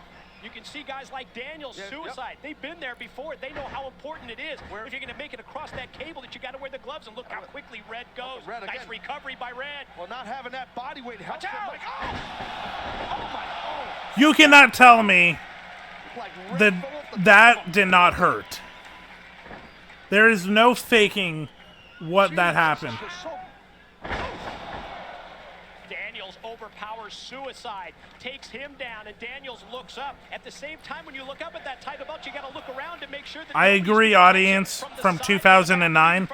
You can see guys like Daniels, Suicide. Yep. They've been there before. They know how important it is. If you're going to make it across that cable, that you got to wear the gloves. And look how quickly Red goes. Nice recovery by Red. Well, not having that body weight helps him. Like, oh my! Oh. You cannot tell me that did not hurt. There is no faking what that happened. Daniels overpowers Suicide, takes him down, and Daniels looks up. At the same time, when you look up at that title belt, you got to look around to make sure that I agree, audience, from 2009.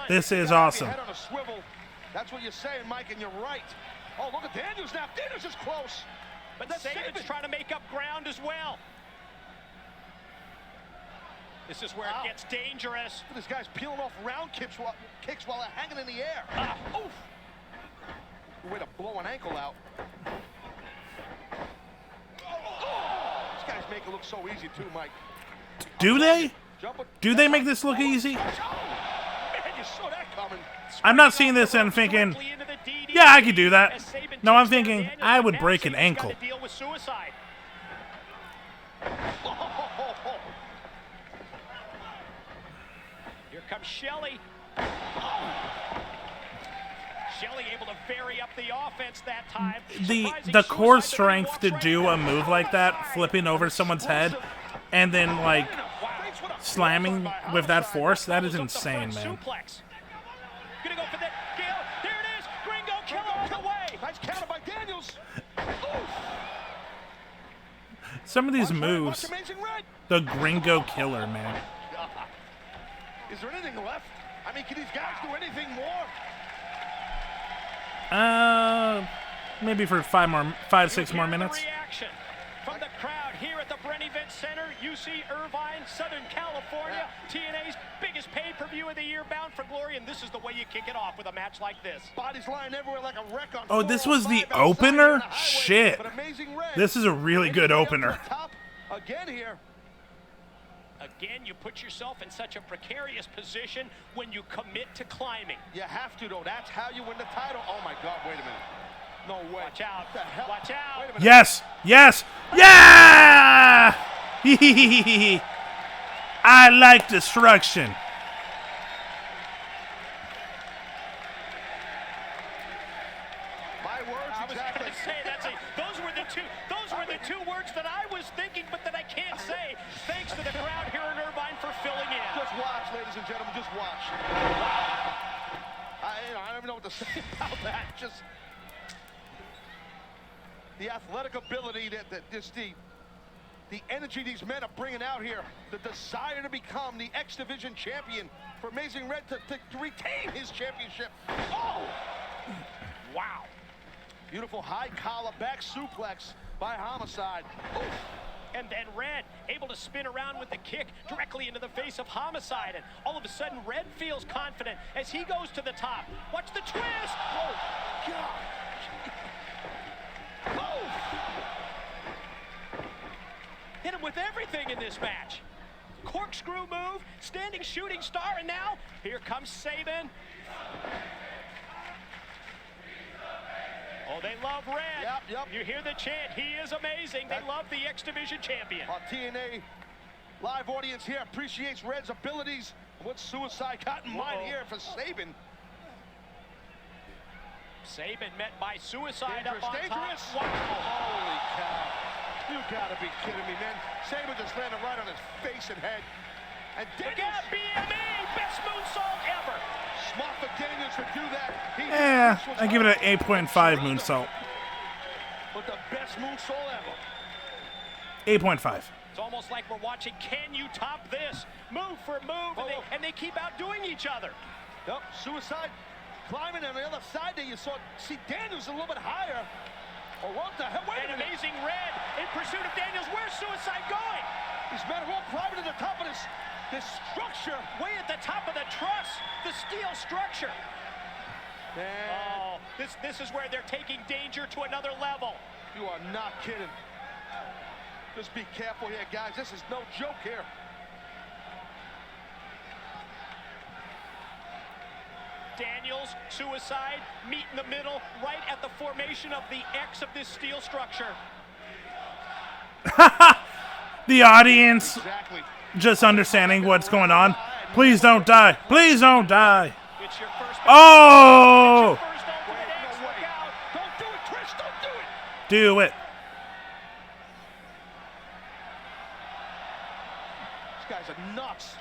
This is awesome. Head on a swivel. That's what you're saying, Mike, and you're right. Oh, look at Daniels now. Daniels is close. But Saban's trying to make up ground as well. This is where it gets dangerous. This guy's peeling off round kicks while they're hanging in the air. Oof. Way to blow an ankle out. These guys make it look so easy too, Mike. Do they? Do they make this look easy? Man, you saw that coming. I'm not seeing this and thinking, yeah, I could do that. No, I'm thinking, I would break an ankle. Deal with Suicide. Here comes Shelley. Shelley able to vary up the offense that time. The core strength to do a move like that, flipping over someone's head, and then like slamming with that force, that is insane, man. Gonna go for that kill. There it is. Gringo kill all the way. Nice counter by Daniels. Some of these moves, the Gringo killer, man. Is there anything left? I mean, can these guys do anything more? Maybe for 6 more minutes. Reaction from the crowd here at the Brent Event Center, UC Irvine, Southern California. TNA's biggest pay-per-view of the year, bound for glory, and this is the way you kick it off with a match like this. Bodies lying everywhere like a wreck on. Oh, this was the opener? Shit. This is a really good opener. Again here. Again, you put yourself in such a precarious position when you commit to climbing. You have to, though. That's how you win the title. Oh, my God. Wait a minute. No way. Watch out. Watch out. Wait a minute. Yes. Yes. Yeah! I like destruction. My words I was exactly. going to say those were the two words that I was thinking, but that I can't say. Thanks to the crowd here in Irvine for filling in. Just watch, ladies and gentlemen. Just watch. I don't even know what to say about that. Just the athletic ability, the energy these men are bringing out here, the desire to become the X Division champion, for Amazing Red to retain his championship. Oh! Wow. Beautiful high collar back suplex by Homicide. Oof. And then Red able to spin around with the kick directly into the face of Homicide. And all of a sudden, Red feels confident as he goes to the top. Watch the twist! Oh, God. Oh. Hit him with everything in this match. Corkscrew move, standing shooting star, and now here comes Sabin. Oh, they love Red. Yep. You hear the chant, he is amazing. They love the X Division champion. Our TNA live audience here appreciates Red's abilities. What Suicide got in mind here for Sabin. Sabin met by Suicide Dangerous, up on dangerous. top. Wow. Holy cow. You gotta be kidding me, man. Sabin just landed right on his face and head. And Daniels. BME, best moonsault ever. Smart for Daniels to do that. Yeah, I give it an 8.5 moonsault. But the best moonsault ever. 8.5. It's almost like we're watching Can You Top This? Move for move, and they keep outdoing each other. Yep, Suicide climbing on the other side there. You see Daniels a little bit higher. Oh, what the hell? Wait a minute. Amazing Red in pursuit of Daniels. Where's Suicide going? These men are all climbing to the top of this structure. Way at the top of the truss, the steel structure. Oh, this is where they're taking danger to another level. You are not kidding. Just be careful here, guys. This is no joke here. Daniels, Suicide, meet in the middle, right at the formation of the X of this steel structure. The audience just understanding what's going on. Please don't die. Please don't die. It's your first Oh! It's your first ultimate X. Look out. Don't do it, Chris. Don't do it. Do it. These guys are nuts.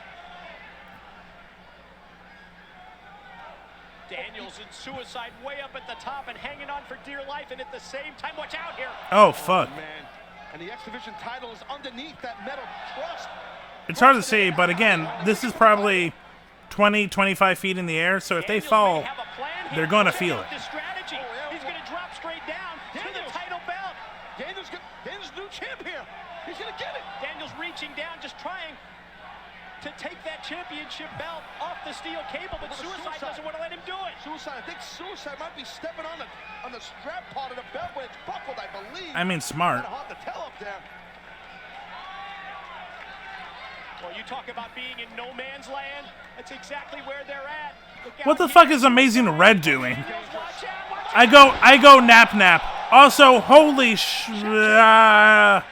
Daniels and Suicide way up at the top and hanging on for dear life, and at the same time, watch out here. Oh, fuck. Oh, man. And the X Division title is underneath that metal truss. It's hard to see, but again, this is probably 20, 25 feet in the air, so if they fall, they're going to feel it. The strategy. He's going to drop straight down to the title belt. Daniels new champ here. He's going to get it. Daniels reaching down, just trying to take that championship belt off the steel cable, but Suicide doesn't want to let him do it. Suicide, I think Suicide might be stepping on the strap part of the belt where it's buckled, I believe. I mean, smart. Kind of hard to tell up there. Well, you talk about being in no man's land. That's exactly where they're at. What the fuck is Amazing Red doing? I go nap. Also, holy I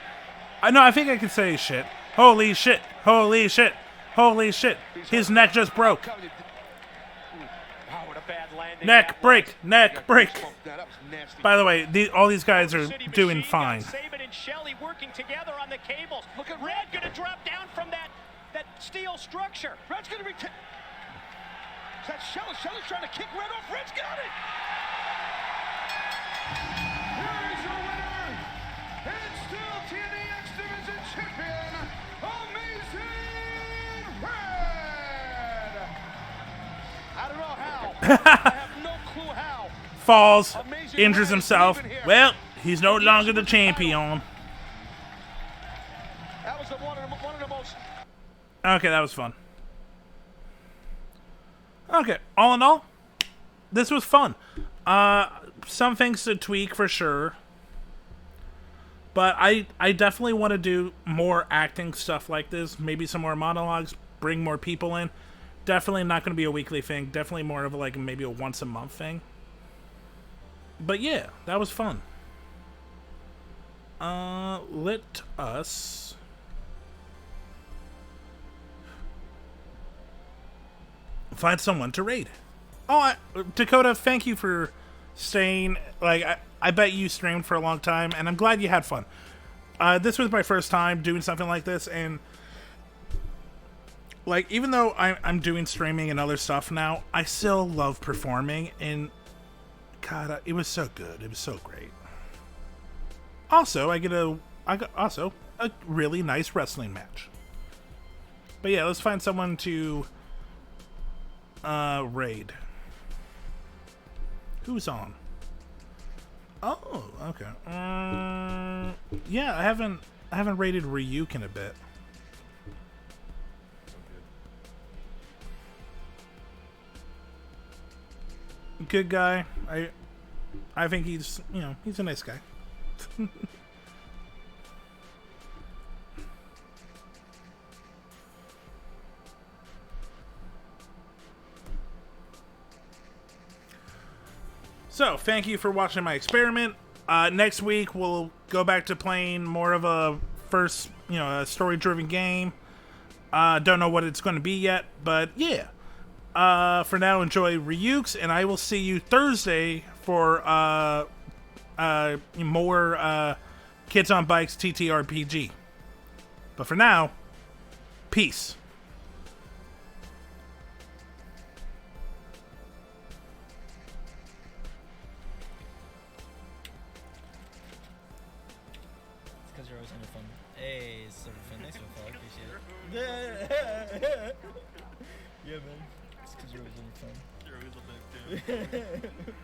know, I think I can say shit. Holy shit. Holy shit. Holy shit. His neck just broke. Wow, what a bad landing. Neck break. Neck break. By the way, all these guys are doing fine. Sabin and Shelley working together on the cables. Look at Red going to drop down from that steel structure. Red's going to be... Is that Shelley? Shelley's trying to kick Red off. Red's got it. Here is your winner, and still TNA X Division champion, Amazing Red. I don't know how. I have no clue how. falls, injures himself. Well, he's no longer the champion. That was one of the most... Okay, that was fun. Okay, all in all, this was fun. Some things to tweak for sure. But I definitely want to do more acting stuff like this. Maybe some more monologues, bring more people in. Definitely not going to be a weekly thing. Definitely more of like maybe a once a month thing. But yeah, that was fun. Let us... find someone to raid. Oh, Dakota, thank you for staying. Like, I bet you streamed for a long time, and I'm glad you had fun. This was my first time doing something like this, and like, even though I'm doing streaming and other stuff now, I still love performing, and God, it was so good. It was so great. Also, I got also a really nice wrestling match. But yeah, let's find someone to raid. Who's on? Oh, okay. Yeah, I haven't raided Ryuk in a bit. Good guy. I think he's, you know, he's a nice guy. So, thank you for watching my experiment. Next week, we'll go back to playing more of a first, you know, a story-driven game. Don't know what it's going to be yet, but yeah. For now, enjoy Ryuk's, and I will see you Thursday for more Kids on Bikes TTRPG. But for now, peace. Because you're always having fun. Hey, it's sort of fun. Thanks for the follow. Appreciate it. Yeah, man. It's because you're always having fun. You're always a big dude.